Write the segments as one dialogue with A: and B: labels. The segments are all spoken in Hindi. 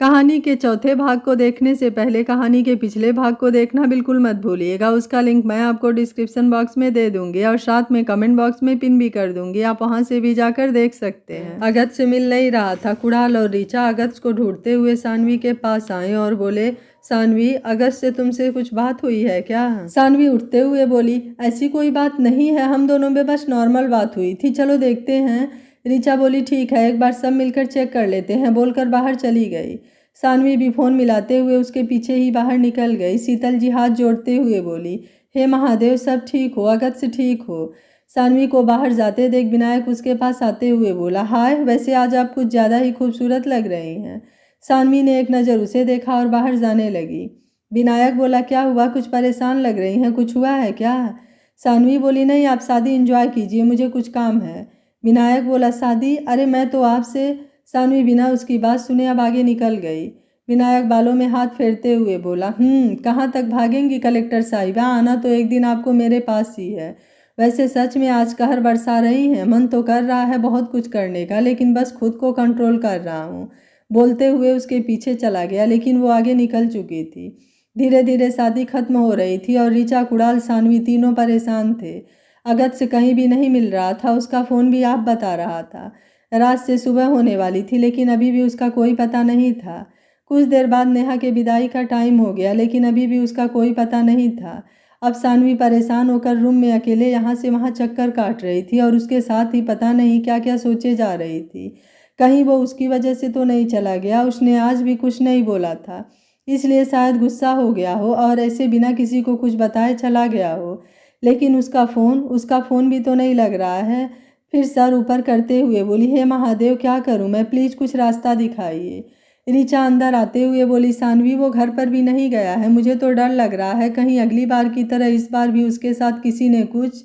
A: कहानी के चौथे भाग को देखने से पहले कहानी के पिछले भाग को देखना बिल्कुल मत भूलिएगा। उसका लिंक मैं आपको डिस्क्रिप्शन बॉक्स में दे दूंगी और साथ में कमेंट बॉक्स में पिन भी कर दूंगी, आप वहां से भी जाकर देख सकते हैं। अगस्त से मिल नहीं रहा था। कुणाल और ऋचा अगस्त को ढूंढते हुए सानवी के पास आए और बोले, सानवी, अगस्त से तुमसे कुछ बात हुई है क्या? सानवी उठते हुए बोली, ऐसी कोई बात नहीं है, हम दोनों में बस नॉर्मल बात हुई थी, चलो देखते हैं। ऋचा बोली, ठीक है, एक बार सब मिलकर चेक कर लेते हैं, बोलकर बाहर चली गई। सानवी भी फोन मिलाते हुए उसके पीछे ही बाहर निकल गई। शीतल जी हाथ जोड़ते हुए बोली, हे महादेव, सब ठीक हो, अगस्त ठीक हो। सानवी को बाहर जाते देख विनायक उसके पास आते हुए बोला, हाय, वैसे आज आप कुछ ज़्यादा ही खूबसूरत लग रही हैं। सानवी ने एक नज़र उसे देखा और बाहर जाने लगी। विनायक बोला, क्या हुआ, कुछ परेशान लग रही हैं, कुछ हुआ है क्या? सानवी बोली, नहीं, आप शादी एंजॉय कीजिए, मुझे कुछ काम है। विनायक बोला, शादी? अरे मैं तो आपसे। सानवी बिना उसकी बात सुने अब आगे निकल गई। विनायक बालों में हाथ फेरते हुए बोला, कहाँ तक भागेंगी कलेक्टर साहिबा, आना तो एक दिन आपको मेरे पास ही है। वैसे सच में आज कहर बरसा रही हैं, मन तो कर रहा है बहुत कुछ करने का, लेकिन बस खुद को कंट्रोल कर रहा हूँ। बोलते हुए उसके पीछे चला गया, लेकिन वो आगे निकल चुकी थी। धीरे धीरे शादी खत्म हो रही थी और ऋचा, कुणाल, सानवी तीनों परेशान थे। अगस्त से कहीं भी नहीं मिल रहा था, उसका फ़ोन भी आप बता रहा था। रात से सुबह होने वाली थी, लेकिन अभी भी उसका कोई पता नहीं था। कुछ देर बाद नेहा के विदाई का टाइम हो गया, लेकिन अभी भी उसका कोई पता नहीं था। अब सानवी परेशान होकर रूम में अकेले यहाँ से वहाँ चक्कर काट रही थी और उसके साथ ही पता नहीं क्या क्या सोचे जा रही थी। कहीं वो उसकी वजह से तो नहीं चला गया, उसने आज भी कुछ नहीं बोला था, इसलिए शायद गुस्सा हो गया हो और ऐसे बिना किसी को कुछ बताए चला गया हो। लेकिन उसका फ़ोन भी तो नहीं लग रहा है। फिर सर ऊपर करते हुए बोली, हे महादेव, क्या करूं मैं, प्लीज़ कुछ रास्ता दिखाइए। ऋचा अंदर आते हुए बोली, सानवी, वो घर पर भी नहीं गया है, मुझे तो डर लग रहा है कहीं अगली बार की तरह इस बार भी उसके साथ किसी ने कुछ।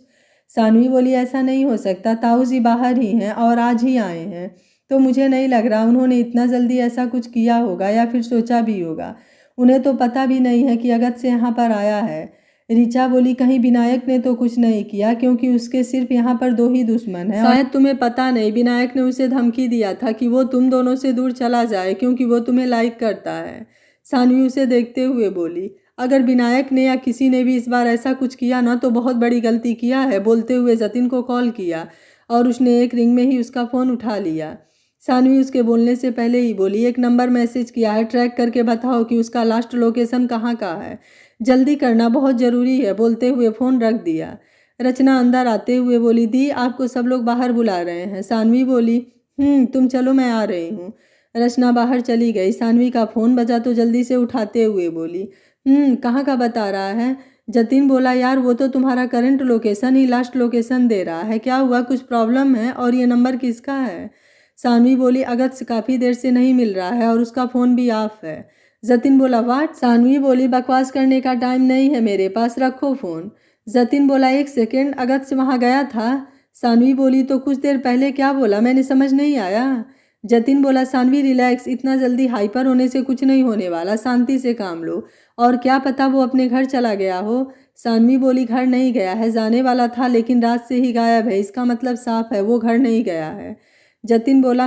A: सानवी बोली, ऐसा नहीं हो सकता, ताऊ जी बाहर ही हैं और आज ही आए हैं, तो मुझे नहीं लग रहा उन्होंने इतना जल्दी ऐसा कुछ किया होगा या फिर सोचा भी होगा। उन्हें तो पता भी नहीं है कि अगस्त से यहाँ पर आया है। ऋचा बोली, कहीं विनायक ने तो कुछ नहीं किया, क्योंकि उसके सिर्फ यहाँ पर दो ही दुश्मन हैं। शायद तुम्हें पता नहीं, विनायक ने उसे धमकी दिया था कि वो तुम दोनों से दूर चला जाए, क्योंकि वो तुम्हें लाइक करता है। सानवी उसे देखते हुए बोली, अगर विनायक ने या किसी ने भी इस बार ऐसा कुछ किया ना तो बहुत बड़ी गलती किया है। बोलते हुए जतिन को कॉल किया और उसने एक रिंग में ही उसका फ़ोन उठा लिया। सानवी उसके बोलने से पहले ही बोली, एक नंबर मैसेज किया है, ट्रैक करके बताओ कि उसका लास्ट लोकेशन कहाँ का है, जल्दी करना बहुत ज़रूरी है। बोलते हुए फ़ोन रख दिया। रचना अंदर आते हुए बोली, दी, आपको सब लोग बाहर बुला रहे हैं। सानवी बोली, तुम चलो, मैं आ रही हूँ। रचना बाहर चली गई। सानवी का फ़ोन बजा तो जल्दी से उठाते हुए बोली, कहाँ का बता रहा है? जतिन बोला, यार वो तो तुम्हारा करंट लोकेशन ही लास्ट लोकेशन दे रहा है, क्या हुआ, कुछ प्रॉब्लम है? और ये नंबर किसका है? सानवी बोली, अगस्त काफ़ी देर से नहीं मिल रहा है और उसका फ़ोन भी ऑफ है। जतिन बोला, वाट? सानवी बोली, बकवास करने का टाइम नहीं है मेरे पास, रखो फ़ोन। जतिन बोला, एक सेकेंड, अगस्त वहाँ गया था? सानवी बोली, तो कुछ देर पहले क्या बोला, मैंने समझ नहीं आया। जतिन बोला, सानवी रिलैक्स, इतना जल्दी हाइपर होने से कुछ नहीं होने वाला, शांति से काम लो, और क्या पता वो अपने घर चला गया हो। सानवी बोली, घर नहीं गया है, जाने वाला था लेकिन रात से ही गायब है, इसका मतलब साफ है वो घर नहीं गया है। जतिन बोला,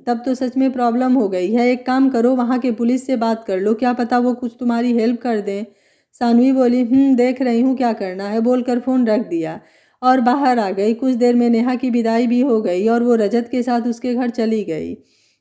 A: तब तो सच में प्रॉब्लम हो गई है, एक काम करो, वहाँ के पुलिस से बात कर लो, क्या पता वो कुछ तुम्हारी हेल्प कर दें। सानवी बोली, देख रही हूँ क्या करना है, बोलकर फ़ोन रख दिया और बाहर आ गई। कुछ देर में नेहा की विदाई भी हो गई और वो रजत के साथ उसके घर चली गई।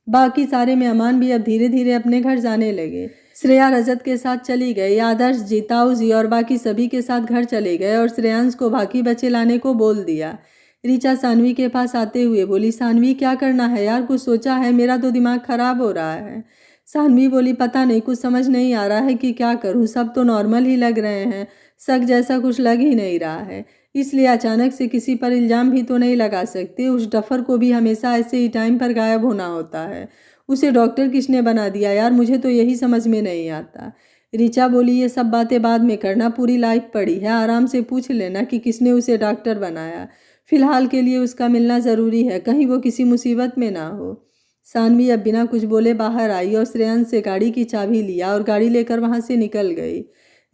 A: बाकी सारे मेहमान भी अब धीरे धीरे अपने घर जाने लगे। श्रेया रजत के साथ चली गई। आदर्श जी, ताऊ जी और बाकी सभी के साथ घर चले गए और श्रेयांश को बाकी बच्चे लाने को बोल दिया। ऋचा सानवी के पास आते हुए बोली, सानवी, क्या करना है यार, कुछ सोचा है, मेरा तो दिमाग खराब हो रहा है। सानवी बोली, पता नहीं, कुछ समझ नहीं आ रहा है कि क्या करूँ, सब तो नॉर्मल ही लग रहे हैं, शक जैसा कुछ लग ही नहीं रहा है, इसलिए अचानक से किसी पर इल्ज़ाम भी तो नहीं लगा सकते। उस डफर को भी हमेशा ऐसे ही टाइम पर गायब होना होता है, उसे डॉक्टर किसने बना दिया यार, मुझे तो यही समझ में नहीं आता। ऋचा बोली, ये सब बातें बाद में करना, पूरी लाइफ पड़ी है, आराम से पूछ लेना कि किसने उसे डॉक्टर बनाया, फिलहाल के लिए उसका मिलना ज़रूरी है, कहीं वो किसी मुसीबत में ना हो। सानवी अब बिना कुछ बोले बाहर आई और श्रेयांश से गाड़ी की चाबी लिया और गाड़ी लेकर वहाँ से निकल गई।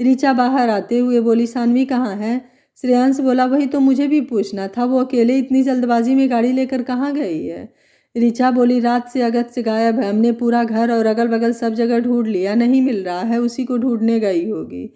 A: ऋचा बाहर आते हुए बोली, सानवी कहाँ है? श्रेयांश बोला, वही तो मुझे भी पूछना था, वो अकेले इतनी जल्दबाजी में गाड़ी लेकर कहाँ गई है? ऋचा बोली, रात से अगस्त गायब है, हमने पूरा घर और अगल बगल सब जगह ढूंढ लिया, नहीं मिल रहा है, उसी को ढूंढने गई होगी।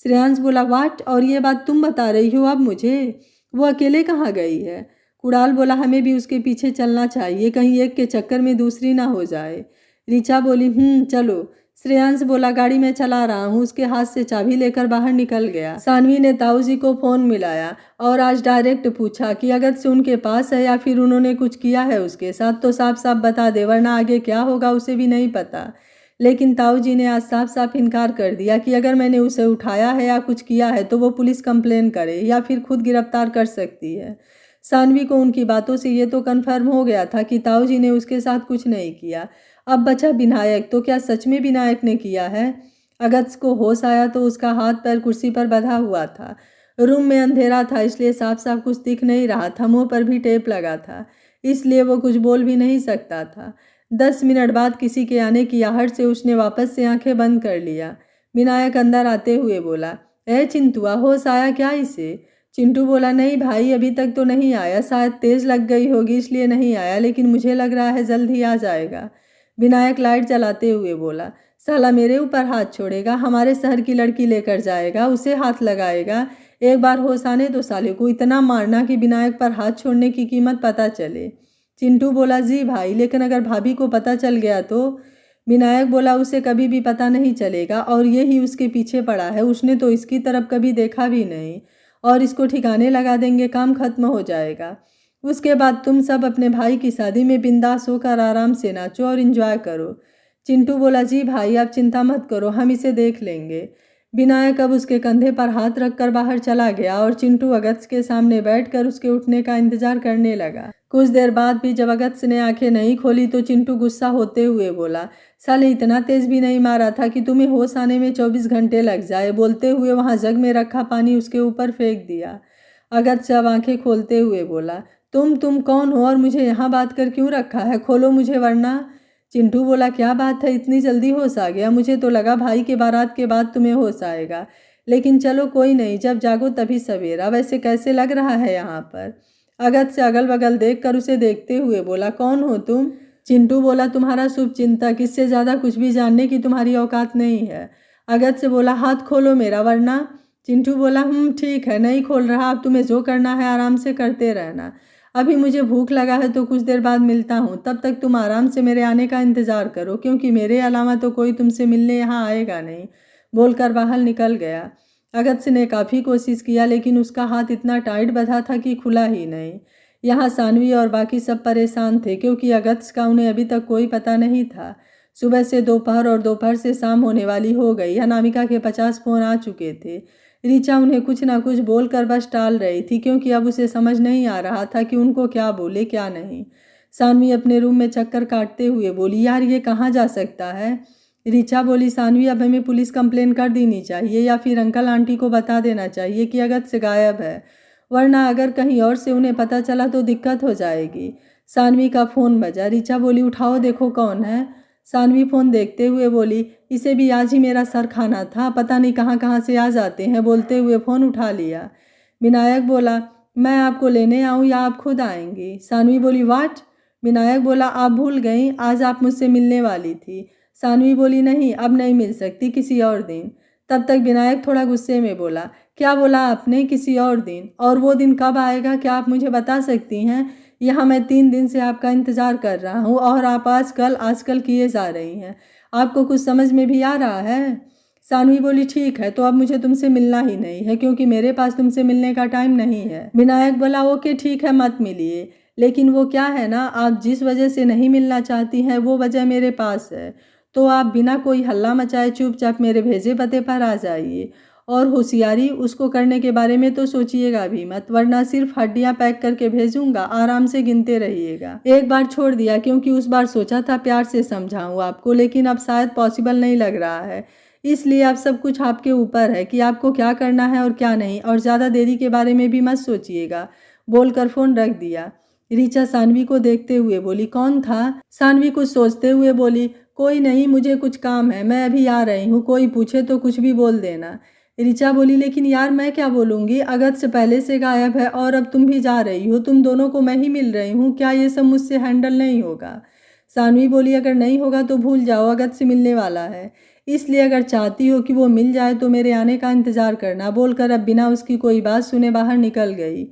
A: श्रेयांश बोला, वाट, और ये बात तुम बता रही हो अब मुझे? वो अकेले कहाँ गई है? कुणाल बोला, हमें भी उसके पीछे चलना चाहिए, कहीं एक के चक्कर में दूसरी ना हो जाए। ऋचा बोली, चलो। श्रेयांश बोला, गाड़ी में चला रहा हूँ। उसके हाथ से चाबी लेकर बाहर निकल गया। सानवी ने ताऊ जी को फोन मिलाया और आज डायरेक्ट पूछा कि अगर से उनके पास है या फिर उन्होंने कुछ किया है उसके साथ तो साफ साफ बता दे, वरना आगे क्या होगा उसे भी नहीं पता। लेकिन ताऊ जी ने आज साफ साफ इनकार कर दिया कि अगर मैंने उसे उठाया है या कुछ किया है तो वो पुलिस कंप्लेन करे या फिर खुद गिरफ्तार कर सकती है। सानवी को उनकी बातों से ये तो कन्फर्म हो गया था कि ताऊ जी ने उसके साथ कुछ नहीं किया। अब बचा विनायक, तो क्या सच में विनायक ने किया है? अगस्त को होश आया तो उसका हाथ पैर कुर्सी पर बंधा हुआ था। रूम में अंधेरा था, इसलिए साफ साफ कुछ दिख नहीं रहा था। मुंह पर भी टेप लगा था, इसलिए वो कुछ बोल भी नहीं सकता था। 10 मिनट बाद किसी के आने की आहट से उसने वापस से आंखें बंद कर लिया। विनायक अंदर आते हुए बोला, ए चिंटुआ, होश आया क्या इसे? चिंटू बोला, नहीं भाई, अभी तक तो नहीं आया, शायद तेज लग गई होगी इसलिए नहीं आया, लेकिन मुझे लग रहा है जल्द ही आ जाएगा। विनायक लाइट जलाते हुए बोला, साला मेरे ऊपर हाथ छोड़ेगा, हमारे शहर की लड़की लेकर जाएगा, उसे हाथ लगाएगा। एक बार होश आने तो साले को इतना मारना कि विनायक पर हाथ छोड़ने की कीमत पता चले। चिंटू बोला, जी भाई, लेकिन अगर भाभी को पता चल गया तो? विनायक बोला, उसे कभी भी पता नहीं चलेगा और ये ही उसके पीछे पड़ा है, उसने तो इसकी तरफ कभी देखा भी नहीं, और इसको ठिकाने लगा देंगे, काम खत्म हो जाएगा। उसके बाद तुम सब अपने भाई की शादी में बिंदास होकर आराम से नाचो और एंजॉय करो। चिंटू बोला, जी भाई आप चिंता मत करो, हम इसे देख लेंगे। विनायक अब उसके कंधे पर हाथ रखकर बाहर चला गया और चिंटू अगस्त के सामने बैठकर उसके उठने का इंतजार करने लगा। कुछ देर बाद भी जब अगस्त ने आंखें नहीं खोली तो चिंटू गुस्सा होते हुए बोला, साले इतना तेज भी नहीं मारा था कि तुम्हें होश आने में 24 घंटे लग जाए। बोलते हुए वहां जग में रखा पानी उसके ऊपर फेंक दिया। अगस्त जब आंखें खोलते हुए बोला, तुम कौन हो और मुझे यहाँ बात कर क्यों रखा है? खोलो मुझे वरना। चिंटू बोला, क्या बात है, इतनी जल्दी होश आ गया? मुझे तो लगा भाई के बारात के बाद तुम्हें होश आएगा, लेकिन चलो कोई नहीं, जब जागो तभी सवेरा। वैसे कैसे लग रहा है यहाँ पर? अगस्त से अगल बगल देखकर उसे देखते हुए बोला, कौन हो तुम? चिंटू बोला, तुम्हारा शुभ चिंतक, इससे ज़्यादा कुछ भी जानने की तुम्हारी औकात नहीं है। अगस्त से बोला, हाथ खोलो मेरा वरना। चिंटू बोला, ठीक है, नहीं खोल रहा, अब तुम्हें जो करना है आराम से करते रहना। अभी मुझे भूख लगा है तो कुछ देर बाद मिलता हूँ, तब तक तुम आराम से मेरे आने का इंतज़ार करो, क्योंकि मेरे अलावा तो कोई तुमसे मिलने यहाँ आएगा नहीं। बोलकर बाहर निकल गया। अगस्त ने काफ़ी कोशिश किया, लेकिन उसका हाथ इतना टाइट बंधा था कि खुला ही नहीं। यहाँ सानवी और बाकी सब परेशान थे, क्योंकि अगस्त का उन्हें अभी तक कोई पता नहीं था। सुबह से दोपहर और दोपहर से शाम होने वाली हो गई। अनामिका के 50 फ़ोन आ चुके थे। ऋचा उन्हें कुछ ना कुछ बोलकर बस टाल रही थी, क्योंकि अब उसे समझ नहीं आ रहा था कि उनको क्या बोले क्या नहीं। सानवी अपने रूम में चक्कर काटते हुए बोली, यार ये कहाँ जा सकता है? ऋचा बोली, सानवी अब हमें पुलिस कंप्लेन कर देनी चाहिए या फिर अंकल आंटी को बता देना चाहिए कि अगस्त से गायब है, वरना अगर कहीं और से उन्हें पता चला तो दिक्कत हो जाएगी। सानवी का फ़ोन बजा। ऋचा बोली, उठाओ देखो कौन है। सानवी फ़ोन देखते हुए बोली, इसे भी आज ही मेरा सर खाना था, पता नहीं कहाँ कहाँ से आ जाते हैं। बोलते हुए फ़ोन उठा लिया। विनायक बोला, मैं आपको लेने आऊँ या आप खुद आएंगी? सानवी बोली, वाट? विनायक बोला, आप भूल गई, आज आप मुझसे मिलने वाली थी। सानवी बोली, नहीं अब नहीं मिल सकती, किसी और दिन। तब तक विनायक थोड़ा गुस्से में बोला, क्या बोला आपने? किसी और दिन? और वो दिन कब आएगा, क्या आप मुझे बता सकती हैं? यहाँ मैं 3 दिन से आपका इंतज़ार कर रहा हूँ और आप आजकल किए जा रही हैं। आपको कुछ समझ में भी आ रहा है? सानवी बोली, ठीक है, तो अब मुझे तुमसे मिलना ही नहीं है, क्योंकि मेरे पास तुमसे मिलने का टाइम नहीं है। विनायक बोला, ओके ठीक है, मत मिलिए, लेकिन वो क्या है ना, आप जिस वजह से नहीं मिलना चाहती हैं वो वजह मेरे पास है, तो आप बिना कोई हल्ला मचाए चुपचाप मेरे भेजे पते पर आ जाइए। और होशियारी उसको करने के बारे में तो सोचिएगा भी मत, वरना सिर्फ हड्डियां पैक करके भेजूंगा, आराम से गिनते रहिएगा। एक बार छोड़ दिया, क्योंकि उस बार सोचा था प्यार से समझाऊं आपको, लेकिन अब शायद पॉसिबल नहीं लग रहा है, इसलिए अब सब कुछ आपके ऊपर है कि आपको क्या करना है और क्या नहीं, और ज़्यादा देरी के बारे में भी मत सोचिएगा। बोलकर फ़ोन रख दिया। ऋचा सानवी को देखते हुए बोली, कौन था? सानवी कुछ सोचते हुए बोली, कोई नहीं, मुझे कुछ काम है, मैं अभी आ रही हूँ, कोई पूछे तो कुछ भी बोल देना। ऋचा बोली, लेकिन यार मैं क्या बोलूँगी, अगस्त पहले से गायब है और अब तुम भी जा रही हो, तुम दोनों को मैं ही मिल रही हूँ, क्या ये सब मुझसे हैंडल नहीं होगा। सानवी बोली, अगर नहीं होगा तो भूल जाओ, अगस्त से मिलने वाला है, इसलिए अगर चाहती हो कि वो मिल जाए तो मेरे आने का इंतज़ार करना, बोलकर अब बिना उसकी कोई बात सुने बाहर निकल गई।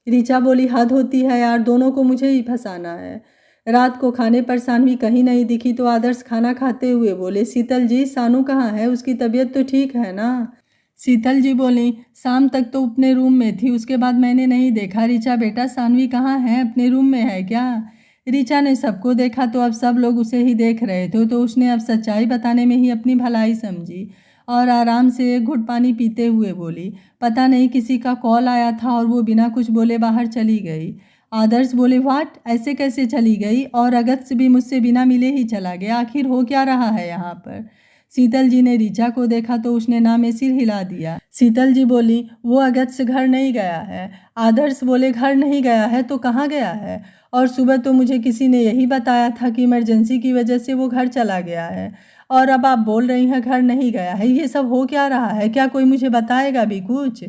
A: ऋचा बोली, हद होती है यार, दोनों को मुझे ही फंसाना है। रात को खाने पर सानवी कहीं नहीं दिखी तो आदर्श खाना खाते हुए बोले, शीतल जी सानू कहाँ है, उसकी तबीयत तो ठीक है ना। शीतल जी बोली, शाम तक तो अपने रूम में थी, उसके बाद मैंने नहीं देखा। ऋचा बेटा सानवी कहाँ है, अपने रूम में है क्या। ऋचा ने सबको देखा तो अब सब लोग उसे ही देख रहे थे, तो उसने अब सच्चाई बताने में ही अपनी भलाई समझी और आराम से एक घुट पानी पीते हुए बोली, पता नहीं किसी का कॉल आया था और वो बिना कुछ बोले बाहर चली गई। आदर्श बोले, व्हाट, ऐसे कैसे चली गई, और अगस्त भी मुझसे बिना मिले ही चला गया, आखिर हो क्या रहा है यहाँ पर। शीतल जी ने ऋचा को देखा तो उसने ना में सिर हिला दिया। शीतल जी बोली, वो अगस्त से घर नहीं गया है। आदर्श बोले, घर नहीं गया है तो कहाँ गया है, और सुबह तो मुझे किसी ने यही बताया था कि इमरजेंसी की वजह से वो घर चला गया है, और अब आप बोल रही हैं घर नहीं गया है, ये सब हो क्या रहा है, क्या कोई मुझे बताएगा भी कुछ।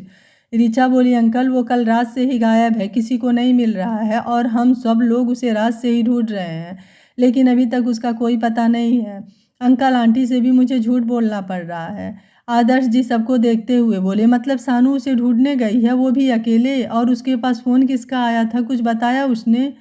A: ऋचा बोली, अंकल वो कल रात से ही गायब है, किसी को नहीं मिल रहा है और हम सब लोग उसे रात से ही ढूंढ रहे हैं, लेकिन अभी तक उसका कोई पता नहीं है। अंकल आंटी से भी मुझे झूठ बोलना पड़ रहा है। आदर्श जी सबको देखते हुए बोले, मतलब सानू उसे ढूंढने गई है, वो भी अकेले, और उसके पास फ़ोन किसका आया था, कुछ बताया उसने।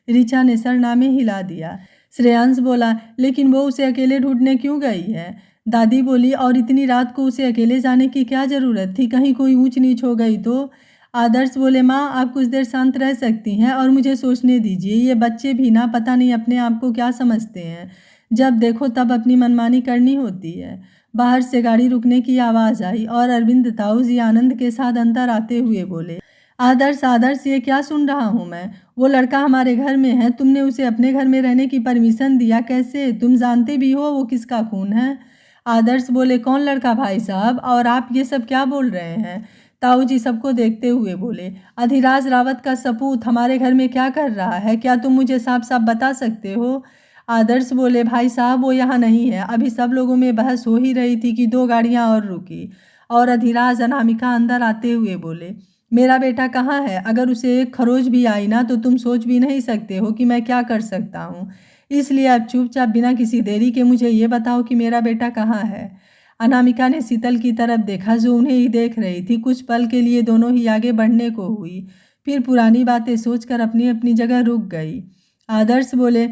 A: ऋचा ने सरनामे हिला दिया। श्रेयांश बोला, लेकिन वो उसे अकेले ढूंढने क्यों गई है। दादी बोली, और इतनी रात को उसे अकेले जाने की क्या ज़रूरत थी, कहीं कोई ऊंच नीच हो गई तो। आदर्श बोले, माँ आप कुछ देर शांत रह सकती हैं और मुझे सोचने दीजिए, ये बच्चे भी ना पता नहीं अपने आप को क्या समझते हैं, जब देखो तब अपनी मनमानी करनी होती है। बाहर से गाड़ी रुकने की आवाज़ आई और अरविंद ताऊ जी आनंद के साथ अंदर आते हुए बोले, आदर्श आदर्श ये क्या सुन रहा हूँ मैं, वो लड़का हमारे घर में है, तुमने उसे अपने घर में रहने की परमिशन दिया, कैसे, तुम जानते भी हो वो किसका खून है। आदर्श बोले, कौन लड़का भाई साहब, और आप ये सब क्या बोल रहे हैं। ताऊ जी सबको देखते हुए बोले, अधिराज रावत का सपूत हमारे घर में क्या कर रहा है, क्या तुम मुझे साफ साफ बता सकते हो। आदर्श बोले, भाई साहब वो यहाँ नहीं है, अभी सब लोगों में बहस हो ही रही थी कि 2 गाड़ियाँ और रुकी, और अधिराज अनामिका अंदर आते हुए बोले, मेरा बेटा कहाँ है, अगर उसे एक खरोच भी आई ना तो तुम सोच भी नहीं सकते हो कि मैं क्या कर सकता हूँ, इसलिए अब चुपचाप बिना किसी देरी के मुझे ये बताओ कि मेरा बेटा कहाँ है। अनामिका ने शीतल की तरफ देखा जो उन्हें ही देख रही थी, कुछ पल के लिए दोनों ही आगे बढ़ने को हुई, फिर पुरानी बातें सोचकर अपनी अपनी जगह रुक गई। आदर्श बोले,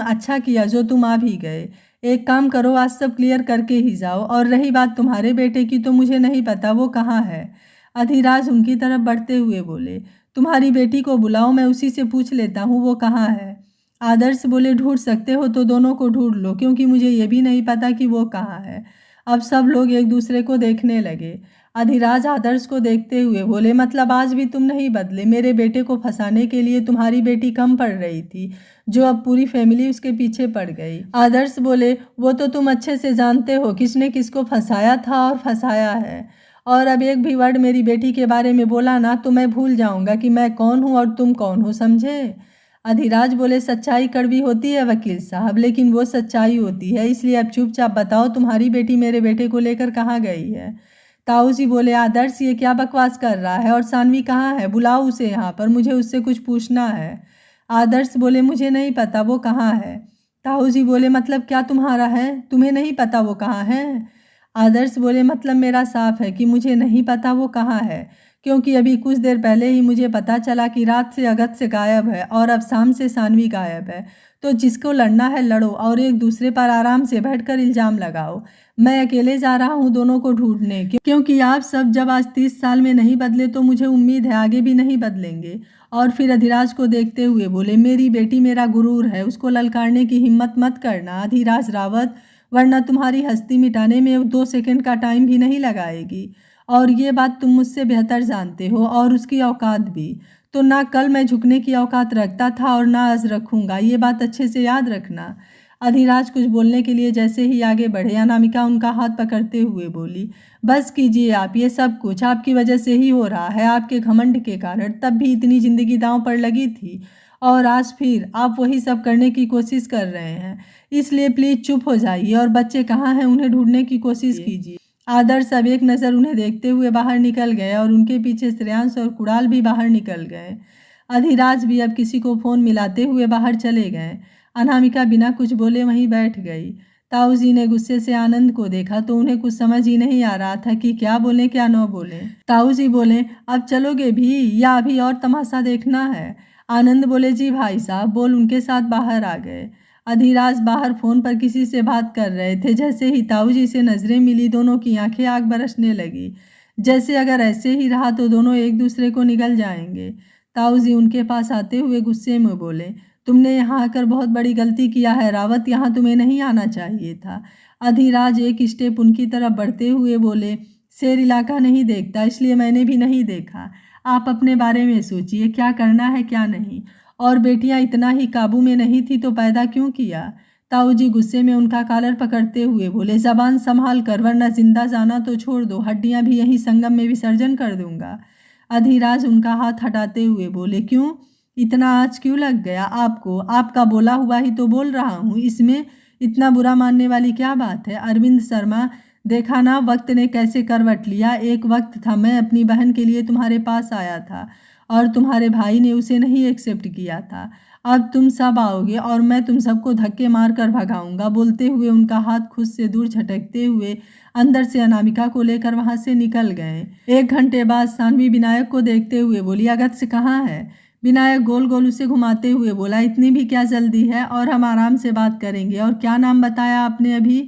A: अच्छा किया जो तुम आ भी गए, एक काम करो आज सब क्लियर करके ही जाओ, और रही बात तुम्हारे बेटे की तो मुझे नहीं पता वो कहाँ है। अधिराज उनकी तरफ बढ़ते हुए बोले, तुम्हारी बेटी को बुलाओ, मैं उसी से पूछ लेता हूँ वो कहाँ है। आदर्श बोले, ढूंढ सकते हो तो दोनों को ढूंढ लो, क्योंकि मुझे ये भी नहीं पता कि वो कहाँ है। अब सब लोग एक दूसरे को देखने लगे। अधिराज आदर्श को देखते हुए बोले, मतलब आज भी तुम नहीं बदले, मेरे बेटे को फंसाने के लिए तुम्हारी बेटी कम पड़ रही थी, जो अब पूरी फैमिली उसके पीछे पड़ गई। आदर्श बोले, वो तो तुम अच्छे से जानते हो किसने किसको फंसाया था और फंसाया है, और अब एक भी वर्ड मेरी बेटी के बारे में बोला ना तो मैं भूल जाऊंगा कि मैं कौन हूँ और तुम कौन हो, समझे। अधिराज बोले, सच्चाई कड़वी होती है वकील साहब, लेकिन वो सच्चाई होती है, इसलिए अब चुपचाप बताओ तुम्हारी बेटी मेरे बेटे को लेकर कहाँ गई है। ताऊ जी बोले, आदर्श ये क्या बकवास कर रहा है, और सानवी कहाँ है, बुलाओ उसे यहाँ पर, मुझे उससे कुछ पूछना है। आदर्श बोले, मुझे नहीं पता वो कहाँ है। ताऊ जी बोले, मतलब क्या तुम्हारा है, तुम्हें नहीं पता वो कहाँ है। आदर्श बोले, मतलब मेरा साफ है कि मुझे नहीं पता वो कहाँ है, क्योंकि अभी कुछ देर पहले ही मुझे पता चला कि रात से अगस्त से गायब है और अब शाम से सानवी गायब है, तो जिसको लड़ना है लड़ो और एक दूसरे पर आराम से बैठकर इल्ज़ाम लगाओ। मैं अकेले जा रहा हूँ दोनों को ढूंढने, क्योंकि आप सब जब आज 30 साल में नहीं बदले तो मुझे उम्मीद है आगे भी नहीं बदलेंगे। और फिर अधिराज को देखते हुए बोले, मेरी बेटी मेरा गुरूर है, उसको ललकारने की हिम्मत मत करना अधिराज रावत, वरना तुम्हारी हस्ती मिटाने में 2 सेकंड का टाइम भी नहीं लगाएगी, और ये बात तुम मुझसे बेहतर जानते हो, और उसकी औकात भी, तो ना कल मैं झुकने की औकात रखता था और ना आज रखूंगा, ये बात अच्छे से याद रखना। अधिराज कुछ बोलने के लिए जैसे ही आगे बढ़े, अनामिका उनका हाथ पकड़ते हुए बोली, बस कीजिए आप, ये सब कुछ आपकी वजह से ही हो रहा है, आपके घमंड के कारण, तब भी इतनी जिंदगी दांव पर लगी थी, और आज फिर आप वही सब करने की कोशिश कर रहे हैं, इसलिए प्लीज़ चुप हो जाइए और बच्चे कहाँ हैं उन्हें ढूंढने की कोशिश कीजिए। आदर्श अब एक नज़र उन्हें देखते हुए बाहर निकल गए और उनके पीछे श्रेयांश और कुणाल भी बाहर निकल गए। अधिराज भी अब किसी को फ़ोन मिलाते हुए बाहर चले गए। अनामिका बिना कुछ बोले वहीं बैठ गई। ताऊ जी ने गुस्से से आनंद को देखा तो उन्हें कुछ समझ ही नहीं आ रहा था कि क्या बोलें क्या न बोलें। ताऊ जी बोले, अब चलोगे भी या अभी और तमाशा देखना है? आनंद बोले, जी भाई साहब, बोल उनके साथ बाहर आ गए। अधिराज बाहर फ़ोन पर किसी से बात कर रहे थे। जैसे ही ताऊ जी से नज़रें मिली दोनों की आंखें आग बरसने लगी, जैसे अगर ऐसे ही रहा तो दोनों एक दूसरे को निगल जाएंगे। ताऊ जी उनके पास आते हुए गुस्से में बोले, तुमने यहाँ आकर बहुत बड़ी गलती किया है रावत, यहाँ तुम्हें नहीं आना चाहिए था। अधिराज एक स्टेप उनकी तरफ बढ़ते हुए बोले, शेर इलाका नहीं देखता, इसलिए मैंने भी नहीं देखा। आप अपने बारे में सोचिए, क्या करना है क्या नहीं। और बेटियां इतना ही काबू में नहीं थी तो पैदा क्यों किया? ताऊ जी गुस्से में उनका कॉलर पकड़ते हुए बोले, जबान संभाल कर, वरना जिंदा जाना तो छोड़ दो, हड्डियां भी यहीं संगम में विसर्जन कर दूंगा। अधिराज उनका हाथ हटाते हुए बोले, क्यों इतना आज क्यों लग गया आपको? आपका बोला हुआ ही तो बोल रहा हूँ, इसमें इतना बुरा मानने वाली क्या बात है? अरविंद शर्मा, देखा ना वक्त ने कैसे करवट लिया। एक वक्त था मैं अपनी बहन के लिए तुम्हारे पास आया था और तुम्हारे भाई ने उसे नहीं एक्सेप्ट किया था। अब तुम सब आओगे और मैं तुम सबको धक्के मार कर भगाऊंगा। बोलते हुए उनका हाथ खुद से दूर झटकते हुए अंदर से अनामिका को लेकर वहां से निकल गए। 1 घंटे बाद सानवी विनायक को देखते हुए बोली, अगत्य कहाँ है? विनायक गोल गोल उसे घुमाते हुए बोला, इतनी भी क्या जल्दी है, और हम आराम से बात करेंगे। और क्या नाम बताया आपने अभी?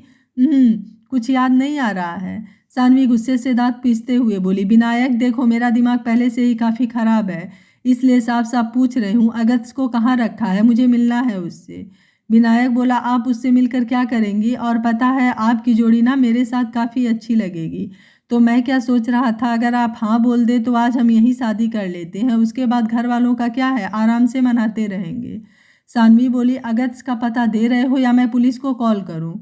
A: कुछ याद नहीं आ रहा है। सानवी गुस्से से दांत पीसते हुए बोली, विनायक देखो, मेरा दिमाग पहले से ही काफ़ी ख़राब है, इसलिए साफ साफ पूछ रही हूँ, अगत्य को कहाँ रखा है? मुझे मिलना है उससे। विनायक बोला, आप उससे मिलकर क्या करेंगी? और पता है आपकी जोड़ी ना मेरे साथ काफ़ी अच्छी लगेगी। तो मैं क्या सोच रहा था, अगर आप हाँ बोल दे तो आज हम यहीं शादी कर लेते हैं, उसके बाद घर वालों का क्या है, आराम से मनाते रहेंगे। सानवी बोली, अगत्य का पता दे रहे हो या मैं पुलिस को कॉल करूं?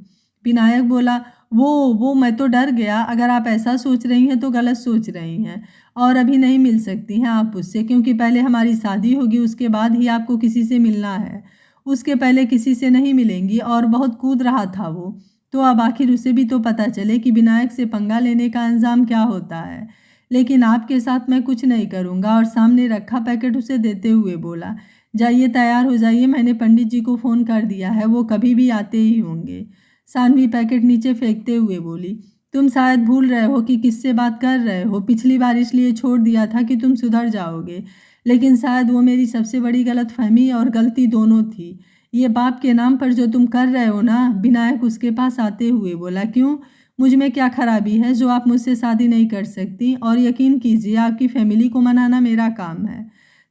A: विनायक बोला, वो मैं तो डर गया। अगर आप ऐसा सोच रही हैं तो गलत सोच रही हैं, और अभी नहीं मिल सकती हैं आप उससे, क्योंकि पहले हमारी शादी होगी, उसके बाद ही आपको किसी से मिलना है। उसके पहले किसी से नहीं मिलेंगी। और बहुत कूद रहा था वो, तो अब आखिर उसे भी तो पता चले कि विनायक से पंगा लेने का अंजाम क्या होता है। लेकिन आपके साथ मैं कुछ नहीं करूँगा। और सामने रखा पैकेट उसे देते हुए बोला, जाइए तैयार हो जाइए, मैंने पंडित जी को फ़ोन कर दिया है, वो कभी भी आते ही होंगे। सानवी पैकेट नीचे फेंकते हुए बोली, तुम शायद भूल रहे हो कि किससे बात कर रहे हो। पिछली बार इसलिए छोड़ दिया था कि तुम सुधर जाओगे, लेकिन शायद वो मेरी सबसे बड़ी गलतफहमी और गलती दोनों थी। ये बाप के नाम पर जो तुम कर रहे हो ना। विनायक उसके पास आते हुए बोला, क्यों, मुझ में क्या खराबी है जो आप मुझसे शादी नहीं कर सकती? और यकीन कीजिए आपकी फैमिली को मनाना मेरा काम है।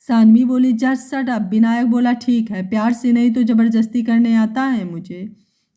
A: सानवी बोली, जस्ट शट अप। विनायक बोला, ठीक है, प्यार से नहीं तो ज़बरदस्ती करने आता है मुझे।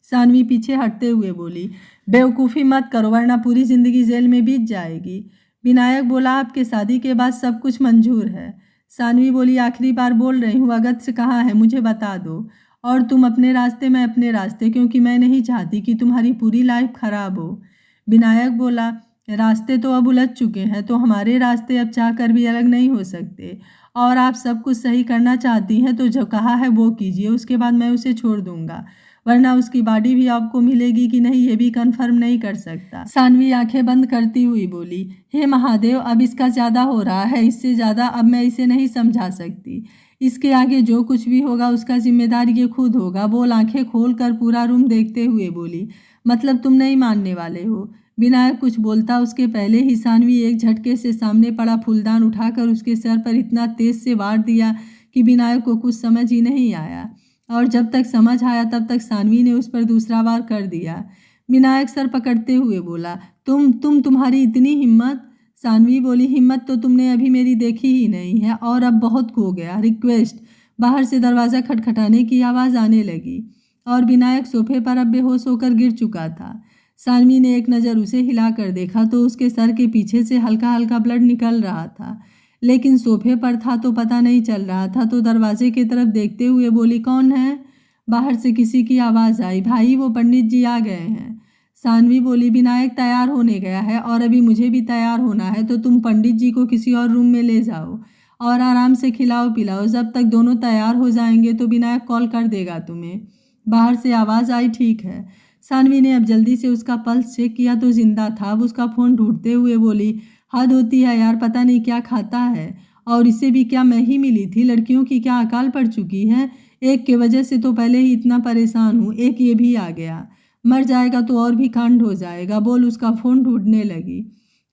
A: सानवी पीछे हटते हुए बोली, बेवकूफ़ी मत करो, वरना पूरी ज़िंदगी जेल में बीत जाएगी। विनायक बोला, आपके शादी के बाद सब कुछ मंजूर है। सानवी बोली, आखिरी बार बोल रही हूँ, अगत्य कहाँ है मुझे बता दो। और तुम अपने रास्ते, मैं अपने रास्ते, क्योंकि मैं नहीं चाहती कि तुम्हारी पूरी लाइफ खराब हो। विनायक बोला, रास्ते तो अब उलझ चुके हैं, तो हमारे रास्ते अब चाह कर भी अलग नहीं हो सकते। और आप सब कुछ सही करना चाहती हैं तो जो कहा है वो कीजिए, उसके बाद मैं उसे छोड़ दूंगा, वरना उसकी बॉडी भी आपको मिलेगी कि नहीं ये भी कंफर्म नहीं कर सकता। सानवी आंखें बंद करती हुई बोली, हे महादेव, अब इसका ज़्यादा हो रहा है, इससे ज़्यादा अब मैं इसे नहीं समझा सकती। इसके आगे जो कुछ भी होगा उसका जिम्मेदार ये खुद होगा। बोल आंखें खोल कर पूरा रूम देखते हुए बोली, मतलब तुम नहीं मानने वाले हो? विनायक कुछ बोलता उसके पहले ही सानवी एक झटके से सामने पड़ा फूलदान उठाकर उसके सर पर इतना तेज से वार दिया कि विनायक को कुछ समझ ही नहीं आया। और जब तक समझ आया तब तक सानवी ने उस पर दूसरा वार कर दिया। विनायक सर पकड़ते हुए बोला, तुम्हारी इतनी हिम्मत? सानवी बोली, हिम्मत तो तुमने अभी मेरी देखी ही नहीं है, और अब बहुत हो गया। रिक्वेस्ट। बाहर से दरवाज़ा खटखटाने की आवाज़ आने लगी और विनायक सोफे पर अब बेहोश होकर गिर चुका था। सानवी ने एक नज़र उसे हिलाकर देखा तो उसके सर के पीछे से हल्का हल्का ब्लड निकल रहा था, लेकिन सोफे पर था तो पता नहीं चल रहा था। तो दरवाजे की तरफ देखते हुए बोली, कौन है? बाहर से किसी की आवाज़ आई, भाई वो पंडित जी आ गए हैं। सानवी बोली, विनायक तैयार होने गया है और अभी मुझे भी तैयार होना है, तो तुम पंडित जी को किसी और रूम में ले जाओ और आराम से खिलाओ पिलाओ। जब तक दोनों तैयार हो जाएंगे तो विनायक कॉल कर देगा तुम्हें। बाहर से आवाज़ आई, ठीक है। सानवी ने अब जल्दी से उसका पल्स चेक किया तो जिंदा था। अब उसका फ़ोन ढूंढते हुए बोली, हद होती है यार, पता नहीं क्या खाता है। और इसे भी क्या मैं ही मिली थी? लड़कियों की क्या अकाल पड़ चुकी है? एक के वजह से तो पहले ही इतना परेशान हूँ, एक ये भी आ गया। मर जाएगा तो और भी कांड हो जाएगा। बोल उसका फ़ोन ढूंढने लगी।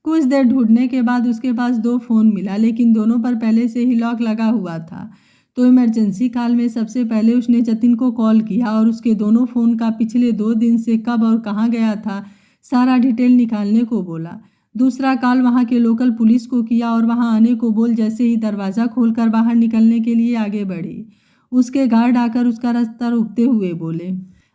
A: कुछ देर ढूंढने के बाद उसके पास 2 फ़ोन मिला, लेकिन दोनों पर पहले से ही लॉक लगा हुआ था। तो इमरजेंसी कॉल में सबसे पहले उसने जतिन को कॉल किया और उसके दोनों फ़ोन का पिछले 2 दिन से कब और कहाँ गया था सारा डिटेल निकालने को बोला। दूसरा कॉल वहाँ के लोकल पुलिस को किया और वहाँ आने को बोल जैसे ही दरवाज़ा खोलकर बाहर निकलने के लिए आगे बढ़ी, उसके गार्ड आकर उसका रास्ता रोकते हुए बोले,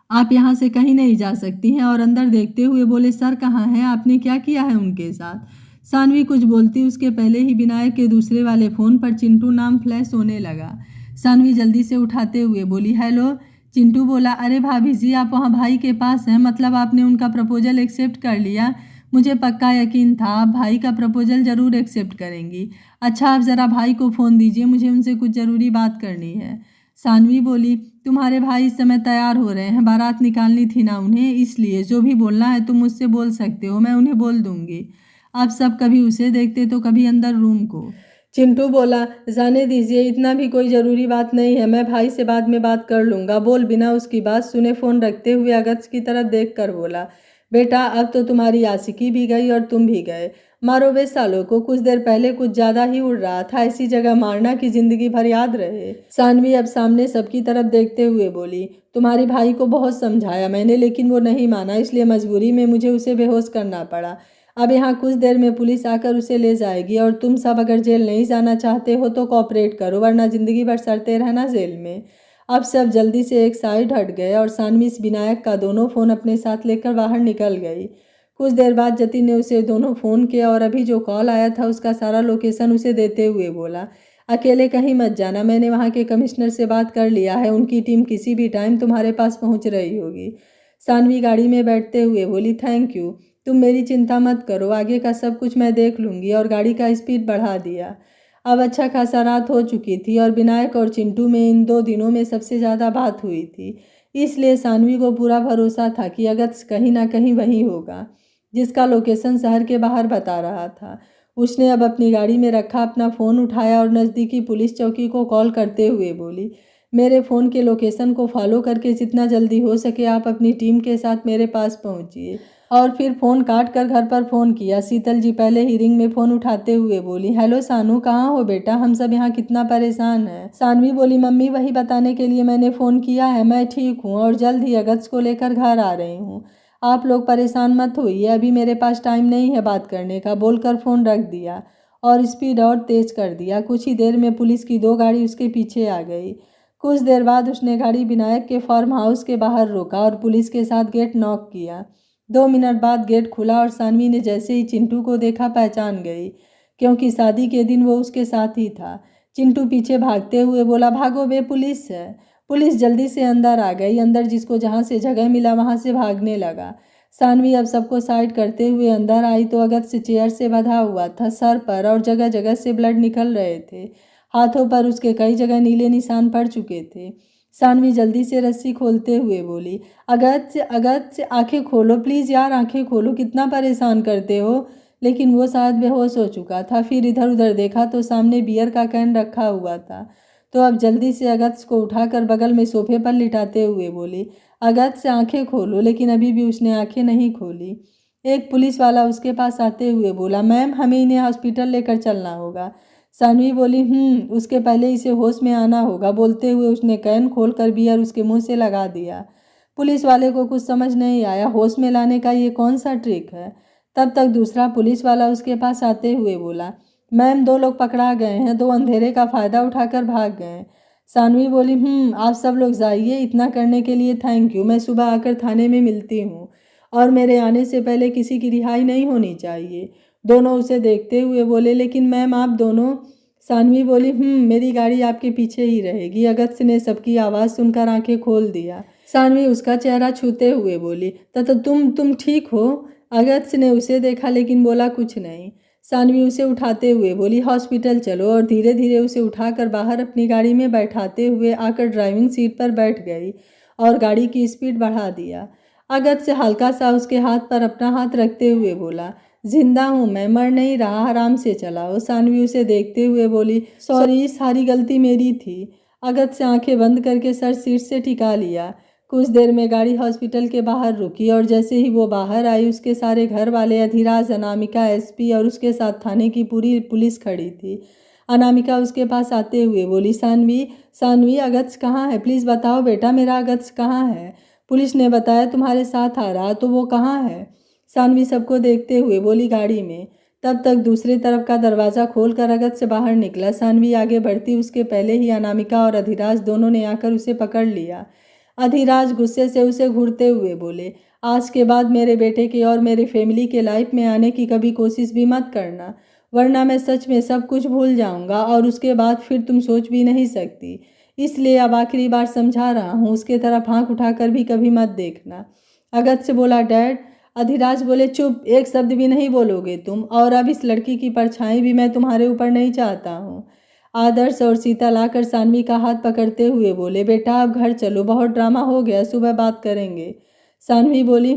A: आप यहाँ से कहीं नहीं जा सकती हैं। और अंदर देखते हुए बोले, सर कहाँ हैं? आपने क्या किया है उनके साथ? सानवी कुछ बोलती उसके पहले ही विनायक के दूसरे वाले फ़ोन पर चिंटू नाम फ्लैश होने लगा। सानवी जल्दी से उठाते हुए बोली, हेलो। चिंटू बोला, अरे भाभी जी, आप वहाँ भाई के पास हैं? मतलब आपने उनका प्रपोजल एक्सेप्ट कर लिया? मुझे पक्का यकीन था आप भाई का प्रपोजल ज़रूर एक्सेप्ट करेंगी। अच्छा, आप ज़रा भाई को फ़ोन दीजिए, मुझे उनसे कुछ ज़रूरी बात करनी है। सानवी बोली, तुम्हारे भाई इस समय तैयार हो रहे हैं, बारात निकालनी थी ना उन्हें, इसलिए जो भी बोलना है तुम मुझसे बोल सकते हो, मैं उन्हें बोल दूंगी। आप सब कभी उसे देखते तो कभी अंदर रूम को। चिंटू बोला, जाने दीजिए, इतना भी कोई ज़रूरी बात नहीं है, मैं भाई से बाद में बात कर लूँगा। बोल बिना उसकी बात सुने फ़ोन रखते हुए अगस्त की तरफ देख कर बोला, बेटा अब तो तुम्हारी आशिकी भी गई और तुम भी गए। मारो बे सालों को, कुछ देर पहले कुछ ज़्यादा ही उड़ रहा था, ऐसी जगह मारना कि ज़िंदगी भर याद रहे। सानवी अब सामने सबकी तरफ देखते हुए बोली, तुम्हारे भाई को बहुत समझाया मैंने, लेकिन वो नहीं माना, इसलिए मजबूरी में मुझे उसे बेहोश करना पड़ा। अब यहाँ कुछ देर में पुलिस आकर उसे ले जाएगी और तुम सब अगर जेल नहीं जाना चाहते हो तो कोऑपरेट करो, वरना ज़िंदगी भर सड़ते रहना जेल में। अब सब जल्दी से एक साइड हट गए और सानवी विनायक का दोनों फ़ोन अपने साथ लेकर बाहर निकल गई। कुछ देर बाद जतिन ने उसे दोनों फ़ोन किया और अभी जो कॉल आया था उसका सारा लोकेशन उसे देते हुए बोला, अकेले कहीं मत जाना, मैंने वहाँ के कमिश्नर से बात कर लिया है, उनकी टीम किसी भी टाइम तुम्हारे पास पहुँच रही होगी। सानवी गाड़ी में बैठते हुए बोली, थैंक यू, तुम मेरी चिंता मत करो, आगे का सब कुछ मैं देख लूँगी। और गाड़ी का स्पीड बढ़ा दिया। अब अच्छा खासा रात हो चुकी थी और विनायक और चिंटू में इन 2 दिनों में सबसे ज़्यादा बात हुई थी, इसलिए सानवी को पूरा भरोसा था कि अगस्त कहीं ना कहीं वहीं होगा जिसका लोकेशन शहर के बाहर बता रहा था। उसने अब अपनी गाड़ी में रखा अपना फ़ोन उठाया और नज़दीकी पुलिस चौकी को कॉल करते हुए बोली, मेरे फ़ोन के लोकेशन को फॉलो करके जितना जल्दी हो सके आप अपनी टीम के साथ मेरे पास पहुंचिए। और फिर फ़ोन काट कर घर पर फ़ोन किया। शीतल जी पहले ही रिंग में फ़ोन उठाते हुए बोली, हेलो सानू, कहाँ हो बेटा, हम सब यहाँ कितना परेशान हैं। सानवी बोली, मम्मी वही बताने के लिए मैंने फ़ोन किया है, मैं ठीक हूँ और जल्द ही अगस्त को लेकर घर आ रही हूँ, आप लोग परेशान मत होइए, अभी मेरे पास टाइम नहीं है बात करने का। बोलकर फ़ोन रख दिया और स्पीड और तेज़ कर दिया। कुछ ही देर में पुलिस की 2 गाड़ी उसके पीछे आ गई। कुछ देर बाद उसने गाड़ी विनायक के फार्म हाउस के बाहर रोका और पुलिस के साथ गेट नॉक किया। 2 मिनट बाद गेट खुला और सानवी ने जैसे ही चिंटू को देखा पहचान गई, क्योंकि शादी के दिन वो उसके साथ ही था। चिंटू पीछे भागते हुए बोला, भागो बे, पुलिस है। पुलिस जल्दी से अंदर आ गई। अंदर जिसको जहाँ से जगह मिला वहाँ से भागने लगा। सानवी अब सबको साइड करते हुए अंदर आई तो अगस्त से चेयर से बंधा हुआ था, सर पर और जगह जगह से ब्लड निकल रहे थे। हाथों पर उसके कई जगह नीले निशान पड़ चुके थे। सानवी जल्दी से रस्सी खोलते हुए बोली, अगस्त आंखें खोलो प्लीज़ यार, आंखें खोलो, कितना परेशान करते हो। लेकिन वो शायद बेहोश हो चुका था। फिर इधर उधर देखा तो सामने बियर का कैन रखा हुआ था। तो अब जल्दी से अगस्त को उठाकर बगल में सोफे पर लिटाते हुए बोली, अगस्त से आंखें खोलो। लेकिन अभी भी उसने आंखें नहीं खोली। एक पुलिस वाला उसके पास आते हुए बोला, मैम हमें इन्हें हॉस्पिटल लेकर चलना होगा। सानवी बोली, उसके पहले इसे होश में आना होगा। बोलते हुए उसने कैन खोलकर बियर उसके मुंह से लगा दिया। पुलिस वाले को कुछ समझ नहीं आया, होश में लाने का ये कौन सा ट्रिक है। तब तक दूसरा पुलिस वाला उसके पास आते हुए बोला, मैम 2 लोग पकड़ा गए हैं, 2 अंधेरे का फ़ायदा उठाकर भाग गए। सानवी बोली, आप सब लोग जाइए, इतना करने के लिए थैंक यू, मैं सुबह आकर थाने में मिलती हूँ और मेरे आने से पहले किसी की रिहाई नहीं होनी चाहिए। दोनों उसे देखते हुए बोले, लेकिन मैम आप दोनों। सानवी बोली, मेरी गाड़ी आपके पीछे ही रहेगी। अगस्त ने सबकी आवाज़ सुनकर आंखें खोल दिया। सानवी उसका चेहरा छूते हुए बोली, तो तुम ठीक हो। अगस्त ने उसे देखा लेकिन बोला कुछ नहीं। सानवी उसे उठाते हुए बोली, हॉस्पिटल चलो, और धीरे धीरे उसे उठाकर बाहर अपनी गाड़ी में बैठाते हुए आकर ड्राइविंग सीट पर बैठ गई और गाड़ी की स्पीड बढ़ा दिया। अगत से हल्का सा उसके हाथ पर अपना हाथ रखते हुए बोला, जिंदा हूँ मैं, मर नहीं रहा, आराम से चलाओ। सानवी उसे देखते हुए बोली, सॉरी, सारी गलती मेरी थी। अगत से आंखें बंद करके सर सीट से टिका लिया। कुछ देर में गाड़ी हॉस्पिटल के बाहर रुकी और जैसे ही वो बाहर आई उसके सारे घर वाले, अधिराज, अनामिका, एसपी और उसके साथ थाने की पूरी पुलिस खड़ी थी। अनामिका उसके पास आते हुए बोली, सानवी, सानवी, अगत्य कहाँ है? प्लीज़ बताओ बेटा, मेरा अगत्य कहाँ है? पुलिस ने बताया तुम्हारे साथ आ रहा, तो वो कहाँ है? सानवी सबको देखते हुए बोली, गाड़ी में। तब तक दूसरी तरफ का दरवाज़ा खोलकर अगत्य से बाहर निकला। सानवी आगे बढ़ती उसके पहले ही अनामिका और अधिराज दोनों ने आकर उसे पकड़ लिया। अधिराज गुस्से से उसे घूरते हुए बोले, आज के बाद मेरे बेटे की और मेरे फैमिली के लाइफ में आने की कभी कोशिश भी मत करना, वरना मैं सच में सब कुछ भूल जाऊंगा और उसके बाद फिर तुम सोच भी नहीं सकती। इसलिए अब आखिरी बार समझा रहा हूँ, उसके तरफ आँख उठाकर भी कभी मत देखना। अगत्य से बोला, डैड। अधिराज बोले, चुप, एक शब्द भी नहीं बोलोगे तुम, और अब इस लड़की की परछाई भी मैं तुम्हारे ऊपर नहीं चाहता हूँ। आदर्श और सीता लाकर सानवी का हाथ पकड़ते हुए बोले, बेटा अब घर चलो, बहुत ड्रामा हो गया, सुबह बात करेंगे। सानवी बोली,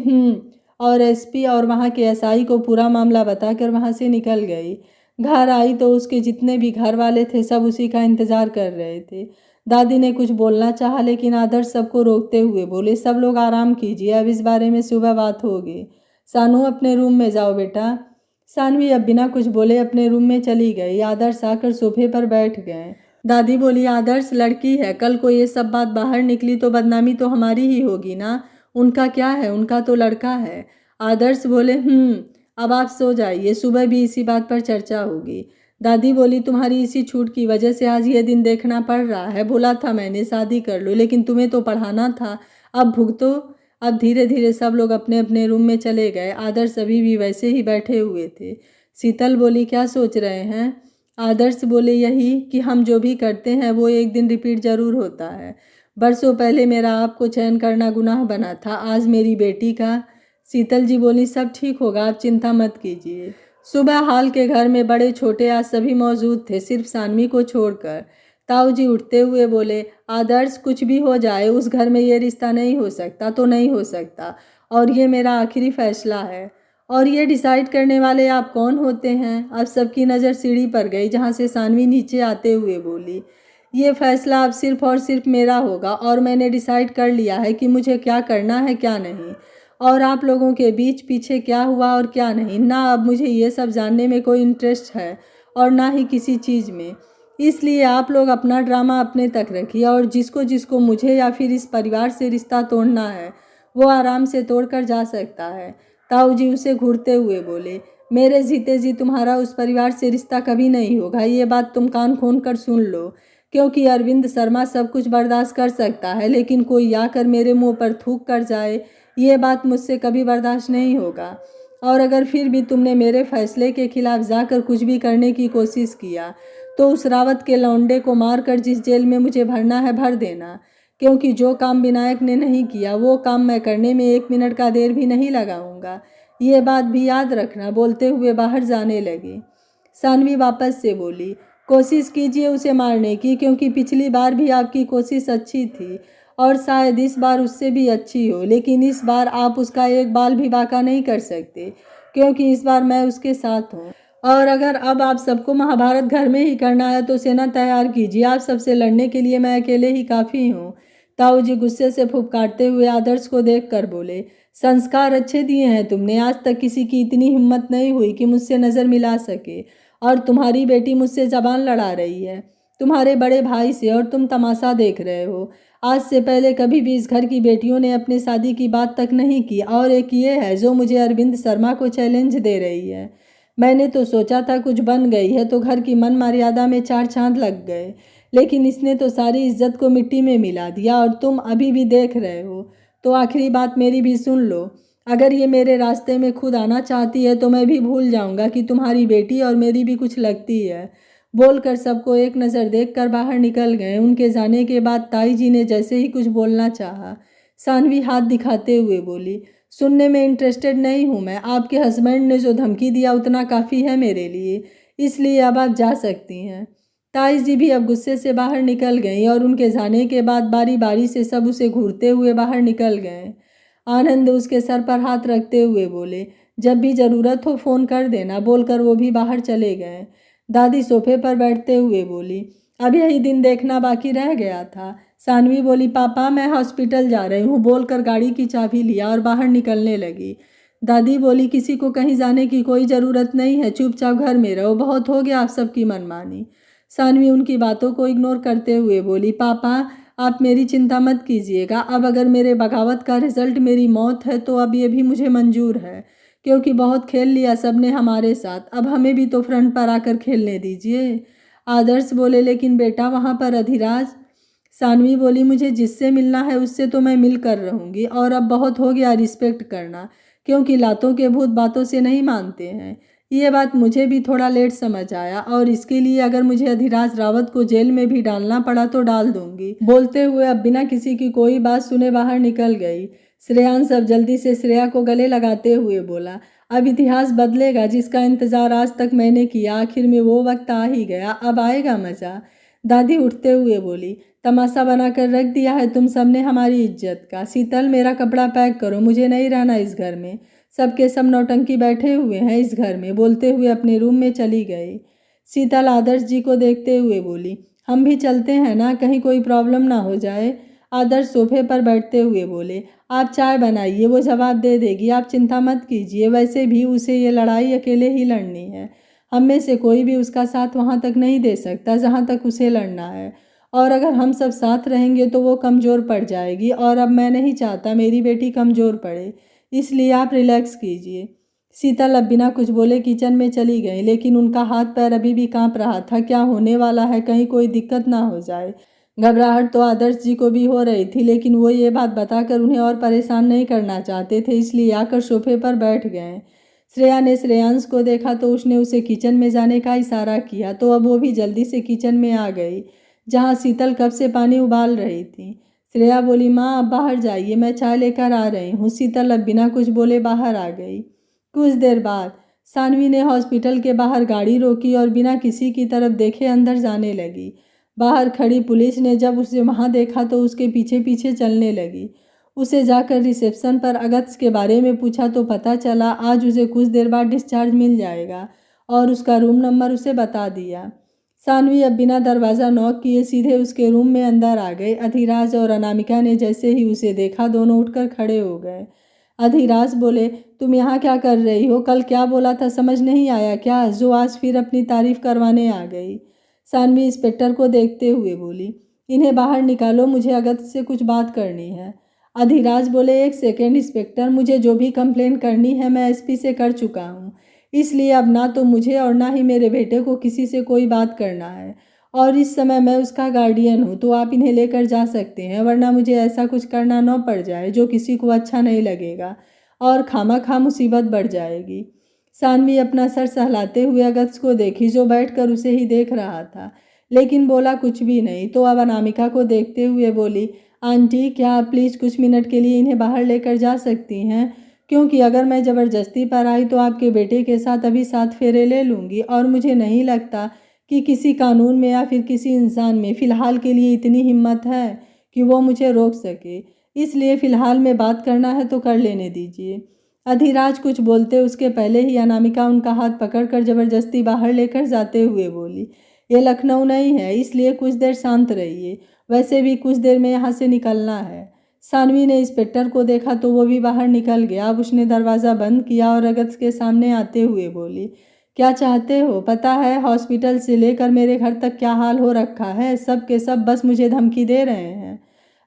A: और एसपी और वहाँ के एसआई को पूरा मामला बताकर वहाँ से निकल गई। घर आई तो उसके जितने भी घर वाले थे सब उसी का इंतज़ार कर रहे थे। दादी ने कुछ बोलना चाहा लेकिन आदर्श सबको रोकते हुए बोले, सब लोग आराम कीजिए, अब इस बारे में सुबह बात होगी। सानू, अपने रूम में जाओ बेटा। सानवी अब बिना कुछ बोले अपने रूम में चली गई। आदर्श आकर सोफे पर बैठ गए। दादी बोली, आदर्श लड़की है, कल को ये सब बात बाहर निकली तो बदनामी तो हमारी ही होगी ना। उनका क्या है, उनका तो लड़का है। आदर्श बोले, अब आप सो जाइए, सुबह भी इसी बात पर चर्चा होगी। दादी बोली, तुम्हारी इसी छूट की वजह से आज ये दिन देखना पड़ रहा है। बोला था मैंने शादी कर लो, लेकिन तुम्हें तो पढ़ाना था, अब भुगतो। अब धीरे धीरे सब लोग अपने अपने रूम में चले गए। आदर्श अभी भी वैसे ही बैठे हुए थे। शीतल बोली, क्या सोच रहे हैं? आदर्श बोले, यही कि हम जो भी करते हैं वो एक दिन रिपीट जरूर होता है। बरसों पहले मेरा आपको चयन करना गुनाह बना था, आज मेरी बेटी का। शीतल जी बोली, सब ठीक होगा, आप चिंता मत कीजिए। सुबह हाल के घर में बड़े छोटे आज सभी मौजूद थे, सिर्फ सानवी को छोड़कर। ताऊ जी उठते हुए बोले, आदर्श कुछ भी हो जाए उस घर में ये रिश्ता नहीं हो सकता तो नहीं हो सकता, और ये मेरा आखिरी फैसला है। और ये डिसाइड करने वाले आप कौन होते हैं? अब सबकी नज़र सीढ़ी पर गई जहाँ से सानवी नीचे आते हुए बोली, ये फैसला अब सिर्फ और सिर्फ मेरा होगा और मैंने डिसाइड कर लिया है कि मुझे क्या करना है क्या नहीं, और आप लोगों के बीच पीछे क्या हुआ और क्या नहीं, ना अब मुझे ये सब जानने में कोई इंटरेस्ट है और ना ही किसी चीज़ में। इसलिए आप लोग अपना ड्रामा अपने तक रखिए और जिसको जिसको मुझे या फिर इस परिवार से रिश्ता तोड़ना है वो आराम से तोड़कर जा सकता है। ताऊ जी उसे घूरते हुए बोले, मेरे जीते जी तुम्हारा उस परिवार से रिश्ता कभी नहीं होगा, ये बात तुम कान खोल कर सुन लो। क्योंकि अरविंद शर्मा सब कुछ बर्दाश्त कर सकता है, लेकिन कोई आकर मेरे मुंह पर थूक कर जाए ये बात मुझसे कभी बर्दाश्त नहीं होगा। और अगर फिर भी तुमने मेरे फैसले के खिलाफ जाकर कुछ भी करने की कोशिश किया तो उस रावत के लौंडे को मारकर जिस जेल में मुझे भरना है भर देना, क्योंकि जो काम विनायक ने नहीं किया वो काम मैं करने में 1 मिनट का देर भी नहीं लगाऊंगा, ये बात भी याद रखना। बोलते हुए बाहर जाने लगी। सानवी वापस से बोली, कोशिश कीजिए उसे मारने की, क्योंकि पिछली बार भी आपकी कोशिश अच्छी थी और शायद इस बार उससे भी अच्छी हो, लेकिन इस बार आप उसका एक बाल भी बांका नहीं कर सकते, क्योंकि इस बार मैं उसके साथ हूँ। और अगर अब आप सबको महाभारत घर में ही करना है तो सेना तैयार कीजिए, आप सबसे लड़ने के लिए मैं अकेले ही काफ़ी हूँ। ताऊ जी गुस्से से फुफकारते हुए आदर्श को देख कर बोले, संस्कार अच्छे दिए हैं तुमने, आज तक किसी की इतनी हिम्मत नहीं हुई कि मुझसे नज़र मिला सके, और तुम्हारी बेटी मुझसे जबान लड़ा रही है तुम्हारे बड़े भाई से, और तुम तमाशा देख रहे हो। आज से पहले कभी भी इस घर की बेटियों ने अपनी शादी की बात तक नहीं की, और एक ये है जो मुझे अरविंद शर्मा को चैलेंज दे रही है। मैंने तो सोचा था कुछ बन गई है तो घर की मन मर्यादा में 4 चांद लग गए, लेकिन इसने तो सारी इज्जत को मिट्टी में मिला दिया, और तुम अभी भी देख रहे हो। तो आखिरी बात मेरी भी सुन लो, अगर ये मेरे रास्ते में खुद आना चाहती है तो मैं भी भूल जाऊंगा कि तुम्हारी बेटी और मेरी भी कुछ लगती है। बोलकर सबको एक नज़र देखकर बाहर निकल गए। उनके जाने के बाद ताई जी ने जैसे ही कुछ बोलना चाहा, सानवी हाथ दिखाते हुए बोली, सुनने में इंटरेस्टेड नहीं हूँ मैं, आपके हस्बैंड ने जो धमकी दिया उतना काफ़ी है मेरे लिए, इसलिए अब आप जा सकती हैं। ताई जी भी अब गुस्से से बाहर निकल गईं और उनके जाने के बाद बारी बारी से सब उसे घूरते हुए बाहर निकल गए। आनंद उसके सर पर हाथ रखते हुए बोले, जब भी ज़रूरत हो फ़ोन कर देना, बोलकर वो भी बाहर चले गए। दादी सोफे पर बैठते हुए बोली, अब यही दिन देखना बाकी रह गया था। सानवी बोली, पापा मैं हॉस्पिटल जा रही हूँ, बोलकर गाड़ी की चाबी लिया और बाहर निकलने लगी। दादी बोली, किसी को कहीं जाने की कोई ज़रूरत नहीं है, चुपचाप घर में रहो, बहुत हो गया आप सबकी मनमानी। सानवी उनकी बातों को इग्नोर करते हुए बोली, पापा आप मेरी चिंता मत कीजिएगा, अब अगर मेरे बगावत का रिजल्ट मेरी मौत है तो अब ये भी मुझे मंजूर है, क्योंकि बहुत खेल लिया सब ने हमारे साथ, अब हमें भी तो फ्रंट पर आकर खेलने दीजिए। आदर्श बोले, लेकिन बेटा वहाँ पर अधिराज। सानवी बोली, मुझे जिससे मिलना है उससे तो मैं मिल कर रहूँगी, और अब बहुत हो गया रिस्पेक्ट करना, क्योंकि लातों के भूत बातों से नहीं मानते हैं। ये बात मुझे भी थोड़ा लेट समझ आया, और इसके लिए अगर मुझे अधिराज रावत को जेल में भी डालना पड़ा तो डाल दूंगी। बोलते हुए अब बिना किसी की कोई बात सुने बाहर निकल गई। श्रेयांश अब जल्दी से श्रेया को गले लगाते हुए बोला, अब इतिहास बदलेगा, जिसका इंतजार आज तक मैंने किया, आखिर में वो वक्त आ ही गया, अब आएगा मजा। दादी उठते हुए बोली, तमाशा बनाकर रख दिया है तुम सबने हमारी इज्जत का। शीतल मेरा कपड़ा पैक करो, मुझे नहीं रहना इस घर में, सबके सब नौटंकी बैठे हुए हैं इस घर में, बोलते हुए अपने रूम में चली गई। शीतल आदर्श जी को देखते हुए बोली, हम भी चलते हैं ना, कहीं कोई प्रॉब्लम ना हो जाए। आदर्श सोफे पर बैठते हुए बोले, आप चाय बनाइए, वो जवाब दे देगी, आप चिंता मत कीजिए, वैसे भी उसे ये लड़ाई अकेले ही लड़नी है, हम में से कोई भी उसका साथ वहाँ तक नहीं दे सकता जहाँ तक उसे लड़ना है, और अगर हम सब साथ रहेंगे तो वो कमज़ोर पड़ जाएगी, और अब मैं नहीं चाहता मेरी बेटी कमज़ोर पड़े, इसलिए आप रिलैक्स कीजिए। शीतल अब बिना कुछ बोले किचन में चली गई, लेकिन उनका हाथ पैर अभी भी कांप रहा था, क्या होने वाला है, कहीं कोई दिक्कत ना हो जाए। घबराहट तो आदर्श जी को भी हो रही थी, लेकिन वो ये बात बताकर उन्हें और परेशान नहीं करना चाहते थे, इसलिए आकर सोफे पर बैठ गए। श्रेया ने श्रेयांश को देखा तो उसने उसे किचन में जाने का इशारा किया, तो अब वो भी जल्दी से किचन में आ गई, जहाँ शीतल कप से पानी उबाल रही थी। श्रेया बोली, माँ अब बाहर जाइए, मैं चाय लेकर आ रही हूँ। शीतल अब बिना कुछ बोले बाहर आ गई। कुछ देर बाद सानवी ने हॉस्पिटल के बाहर गाड़ी रोकी और बिना किसी की तरफ देखे अंदर जाने लगी। बाहर खड़ी पुलिस ने जब उसे वहाँ देखा तो उसके पीछे पीछे चलने लगी। उसे जाकर रिसेप्शन पर अगस्त के बारे में पूछा तो पता चला आज उसे कुछ देर बाद डिस्चार्ज मिल जाएगा, और उसका रूम नंबर उसे बता दिया। सानवी अब बिना दरवाज़ा नॉक किए सीधे उसके रूम में अंदर आ गए। अधिराज और अनामिका ने जैसे ही उसे देखा दोनों उठकर खड़े हो गए। अधिराज बोले, तुम यहाँ क्या कर रही हो, कल क्या बोला था समझ नहीं आया क्या, जो आज फिर अपनी तारीफ करवाने आ गई। सानवी इंस्पेक्टर को देखते हुए बोली, इन्हें बाहर निकालो, मुझे अगस्त से कुछ बात करनी है। अधिराज बोले, एक सेकेंड इंस्पेक्टर, मुझे जो भी कंप्लेन करनी है मैं एसपी से कर चुका हूँ, इसलिए अब ना तो मुझे और ना ही मेरे बेटे को किसी से कोई बात करना है, और इस समय मैं उसका गार्डियन हूँ, तो आप इन्हें लेकर जा सकते हैं, वरना मुझे ऐसा कुछ करना न पड़ जाए जो किसी को अच्छा नहीं लगेगा और खामा मुसीबत बढ़ जाएगी। सानवी अपना सर सहलाते हुए अगस्त को देखी, जो बैठकर उसे ही देख रहा था, लेकिन बोला कुछ भी नहीं। तो अब अनामिका को देखते हुए बोली, आंटी क्या आप प्लीज़ कुछ मिनट के लिए इन्हें बाहर लेकर जा सकती हैं, क्योंकि अगर मैं ज़बरदस्ती पर आई तो आपके बेटे के साथ अभी 7 फेरे ले लूँगी, और मुझे नहीं लगता कि किसी कानून में या फिर किसी इंसान में फ़िलहाल के लिए इतनी हिम्मत है कि वो मुझे रोक सके, इसलिए फ़िलहाल में बात करना है तो कर लेने दीजिए। अधिराज कुछ बोलते उसके पहले ही अनामिका उनका हाथ पकड़कर ज़बरदस्ती बाहर लेकर जाते हुए बोली, ये लखनऊ नहीं है, इसलिए कुछ देर शांत रहिए, वैसे भी कुछ देर में यहाँ से निकलना है। सानवी ने इंस्पेक्टर को देखा तो वो भी बाहर निकल गया। अब उसने दरवाज़ा बंद किया और अगस्त के सामने आते हुए बोली, क्या चाहते हो, पता है हॉस्पिटल से लेकर मेरे घर तक क्या हाल हो रखा है, सब के सब बस मुझे धमकी दे रहे हैं।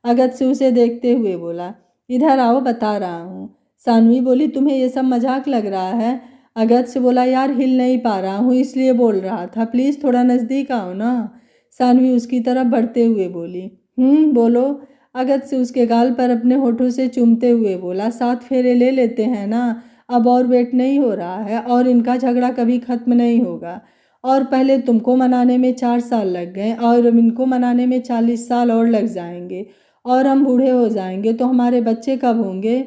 A: अगस्त से उसे देखते हुए बोला, इधर आओ बता रहा हूँ। सानवी बोली, तुम्हें ये सब मजाक लग रहा है। अगस्त से बोला, यार हिल नहीं पा रहा हूँ इसलिए बोल रहा था, प्लीज़ थोड़ा नज़दीक आओ ना। सानवी उसकी तरफ बढ़ते हुए बोली, बोलो। अगस्त से उसके गाल पर अपने होठों से चूमते हुए बोला, 7 फेरे ले लेते हैं ना, अब और वेट नहीं हो रहा है, और इनका झगड़ा कभी ख़त्म नहीं होगा, और पहले तुमको मनाने में 4 साल लग गए और इनको मनाने में 40 साल और लग जाएंगे, और हम बूढ़े हो जाएंगे तो हमारे बच्चे कब होंगे।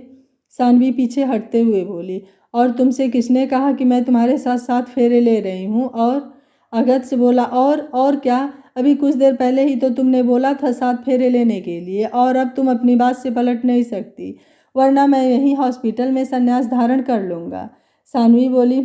A: सानवी पीछे हटते हुए बोली, और तुमसे किसने कहा कि मैं तुम्हारे साथ 7 फेरे ले रही हूँ। और अगस्त से बोला, और क्या, अभी कुछ देर पहले ही तो तुमने बोला था 7 फेरे लेने के लिए, और अब तुम अपनी बात से पलट नहीं सकती। वरना मैं यहीं हॉस्पिटल में संन्यास धारण कर लूँगा। सानवी बोली,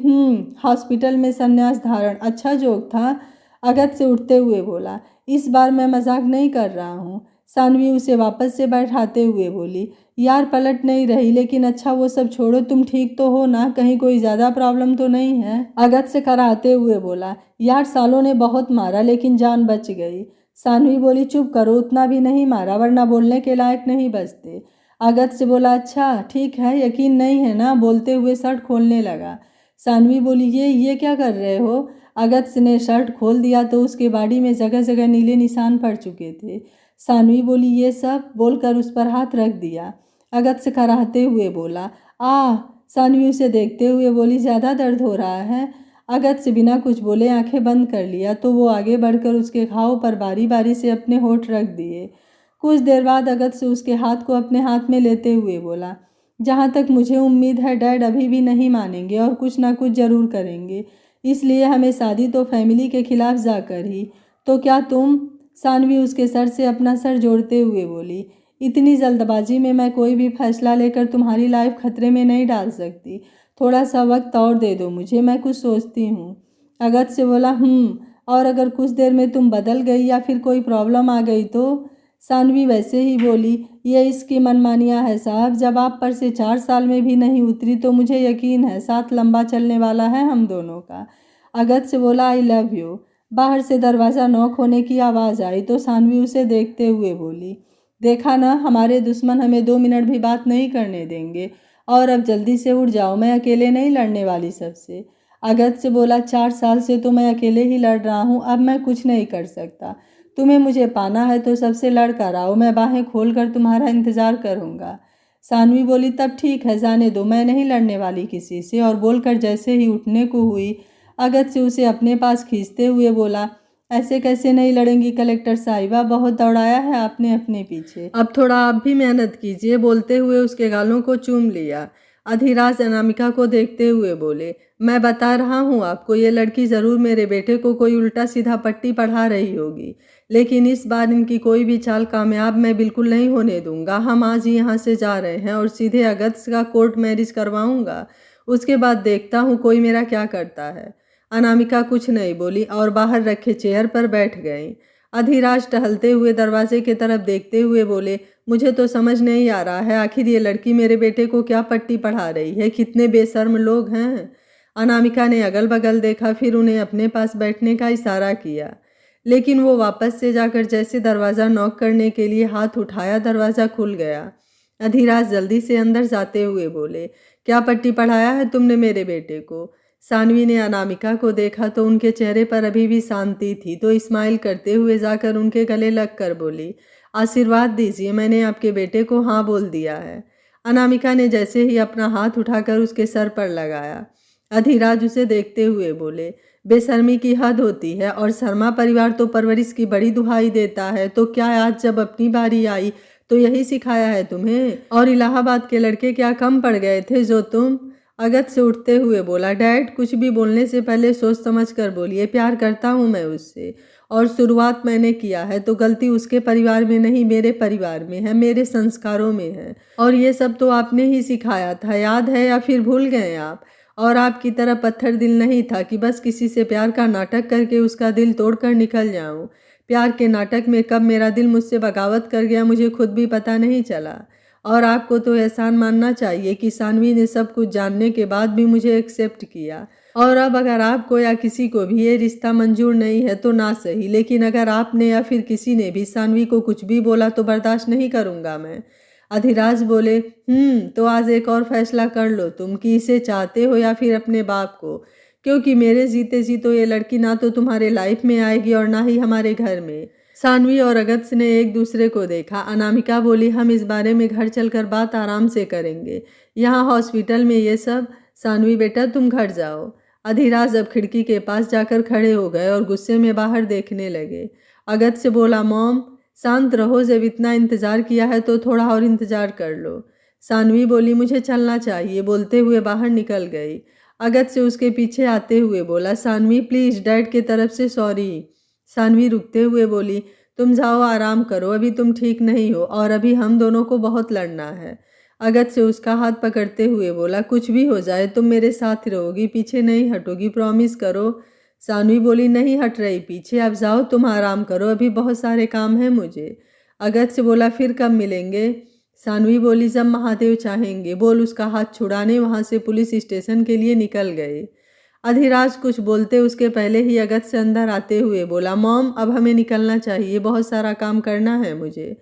A: हॉस्पिटल में संन्यास धारण, अच्छा जोक था। अगत्य उठते हुए बोला, इस बार मैं मजाक नहीं कर रहा हूँ। सानवी उसे वापस से बैठाते हुए बोली, यार पलट नहीं रही, लेकिन अच्छा वो सब छोड़ो, तुम ठीक तो हो ना, कहीं कोई ज़्यादा प्रॉब्लम तो नहीं है? अगत्य से कराते हुए बोला, यार सालों ने बहुत मारा लेकिन जान बच गई। सानवी बोली, चुप करो, उतना भी नहीं मारा वरना बोलने के लायक नहीं बचते। अगत्य से बोला, अच्छा ठीक है, यकीन नहीं है ना? बोलते हुए शर्ट खोलने लगा। सानवी बोली, ये क्या कर रहे हो? अगत्य ने शर्ट खोल दिया तो उसके बॉडी में जगह जगह नीले निशान पड़ चुके थे। सानवी बोली, ये सब बोलकर उस पर हाथ रख दिया। अगत्य कराहते हुए बोला, सानवी उसे देखते हुए बोली, ज़्यादा दर्द हो रहा है? अगत्य बिना कुछ बोले आंखें बंद कर लिया तो वो आगे बढ़कर उसके घाव पर बारी बारी से अपने होंठ रख दिए। कुछ देर बाद अगत्य उसके हाथ को अपने हाथ में लेते हुए बोला, जहाँ तक मुझे उम्मीद है डैड अभी भी नहीं मानेंगे और कुछ ना कुछ ज़रूर करेंगे, इसलिए हमें शादी तो फैमिली के खिलाफ जाकर ही। तो क्या तुम? सानवी उसके सर से अपना सर जोड़ते हुए बोली, इतनी जल्दबाजी में मैं कोई भी फैसला लेकर तुम्हारी लाइफ खतरे में नहीं डाल सकती, थोड़ा सा वक्त और दे दो मुझे, मैं कुछ सोचती हूँ। अगत्य से बोला, और अगर कुछ देर में तुम बदल गई या फिर कोई प्रॉब्लम आ गई तो? सानवी वैसे ही बोली, ये इसकी मनमानियाँ है साहब, जब आप पर से 4 साल में भी नहीं उतरी तो मुझे यकीन है साथ लंबा चलने वाला है हम दोनों का। अगत्य से बोला, आई लव यू। बाहर से दरवाज़ा नॉक होने की आवाज़ आई तो सानवी उसे देखते हुए बोली, देखा ना, हमारे दुश्मन हमें 2 मिनट भी बात नहीं करने देंगे, और अब जल्दी से उठ जाओ, मैं अकेले नहीं लड़ने वाली सबसे। अगत्य से बोला, 4 साल से तो मैं अकेले ही लड़ रहा हूँ, अब मैं कुछ नहीं कर सकता। तुम्हें मुझे पाना है तो सबसे लड़ कर आओ, मैं बाहें खोल कर तुम्हारा इंतज़ार करूँगा। सानवी बोली, तब ठीक है, जाने दो, मैं नहीं लड़ने वाली किसी से। और बोलकर जैसे ही उठने को हुई, अगत्य से उसे अपने पास खींचते हुए बोला, ऐसे कैसे नहीं लड़ेंगी कलेक्टर साहिबा, बहुत दौड़ाया है आपने अपने पीछे, अब थोड़ा आप भी मेहनत कीजिए। बोलते हुए उसके गालों को चूम लिया। अधिराज अनामिका को देखते हुए बोले, मैं बता रहा हूँ आपको, ये लड़की ज़रूर मेरे बेटे को कोई उल्टा सीधा पट्टी पढ़ा रही होगी, लेकिन इस बार इनकी कोई भी चाल कामयाब मैं बिल्कुल नहीं होने दूंगा। हम आज ही यहाँ से जा रहे हैं और सीधे अगस्त का कोर्ट मैरिज करवाऊंगा, उसके बाद देखता हूँ कोई मेरा क्या करता है। अनामिका कुछ नहीं बोली और बाहर रखे चेयर पर बैठ गई। अधिराज टहलते हुए दरवाजे की तरफ देखते हुए बोले, मुझे तो समझ नहीं आ रहा है आखिर ये लड़की मेरे बेटे को क्या पट्टी पढ़ा रही है, कितने बेशर्म लोग हैं। अनामिका ने अगल बगल देखा, फिर उन्हें अपने पास बैठने का इशारा किया, लेकिन वो वापस से जाकर जैसे दरवाज़ा नॉक करने के लिए हाथ उठाया, दरवाज़ा खुल गया। अधिराज जल्दी से अंदर जाते हुए बोले, क्या पट्टी पढ़ाया है तुमने मेरे बेटे को? सानवी ने अनामिका को देखा तो उनके चेहरे पर अभी भी शांति थी, तो स्माइल करते हुए जाकर उनके गले लग कर बोली, आशीर्वाद दीजिए, मैंने आपके बेटे को हाँ बोल दिया है। अनामिका ने जैसे ही अपना हाथ उठाकर उसके सर पर लगाया। अधिराज उसे देखते हुए बोले, बेशर्मी की हद होती है, और शर्मा परिवार तो परवरिश की बड़ी दुहाई देता है, तो क्या आज जब अपनी बारी आई तो यही सिखाया है तुम्हें? और इलाहाबाद के लड़के क्या कम पड़ गए थे जो तुम? अगत्य से उठते हुए बोला, डैड कुछ भी बोलने से पहले सोच समझ कर बोलिए, प्यार करता हूँ मैं उससे, और शुरुआत मैंने किया है तो गलती उसके परिवार में नहीं मेरे परिवार में है, मेरे संस्कारों में है, और ये सब तो आपने ही सिखाया था, याद है या फिर भूल गए आप? और आपकी तरह पत्थर दिल नहीं था कि बस किसी से प्यार का नाटक करके उसका दिल तोड़कर निकल जाऊं। प्यार के नाटक में कब मेरा दिल मुझसे बगावत कर गया मुझे खुद भी पता नहीं चला। और आपको तो एहसान मानना चाहिए कि सानवी ने सब कुछ जानने के बाद भी मुझे एक्सेप्ट किया, और अब अगर आपको या किसी को भी ये रिश्ता मंजूर नहीं है तो ना सही, लेकिन अगर आपने या फिर किसी ने भी सानवी को कुछ भी बोला तो बर्दाश्त नहीं करूँगा मैं। अधिराज बोले, तो आज एक और फैसला कर लो तुम कि इसे चाहते हो या फिर अपने बाप को, क्योंकि मेरे जीते जी तो ये लड़की ना तो तुम्हारे लाइफ में आएगी और ना ही हमारे घर में। सानवी और अगत्य ने एक दूसरे को देखा। अनामिका बोली, हम इस बारे में घर चलकर बात आराम से करेंगे, यहाँ हॉस्पिटल में ये सब। सानवी बेटा तुम घर जाओ। अधिराज अब खिड़की के पास जाकर खड़े हो गए और गुस्से में बाहर देखने लगे। अगत्य से बोला, मॉम शांत रहो, जब इतना इंतज़ार किया है तो थोड़ा और इंतज़ार कर लो। सानवी बोली, मुझे चलना चाहिए, बोलते हुए बाहर निकल गई। अगत्य से उसके पीछे आते हुए बोला, सानवी प्लीज़ डैड की तरफ से सॉरी। सानवी रुकते हुए बोली, तुम जाओ आराम करो, अभी तुम ठीक नहीं हो और अभी हम दोनों को बहुत लड़ना है। अगत्य उसका हाथ पकड़ते हुए बोला, कुछ भी हो जाए तुम मेरे साथ रहोगी, पीछे नहीं हटोगी, प्रॉमिस करो। सानवी बोली, नहीं हट रही पीछे, अब जाओ तुम आराम करो, अभी बहुत सारे काम हैं मुझे। अगत्य बोला, फिर कब मिलेंगे? सानवी बोली, जब महादेव चाहेंगे। बोल उसका हाथ छुड़ाने वहां से पुलिस स्टेशन के लिए निकल गए। अधिराज कुछ बोलते उसके पहले ही अगत्य अंदर आते हुए बोला, मॉम अब हमें निकलना चाहिए, बहुत सारा काम करना है मुझे।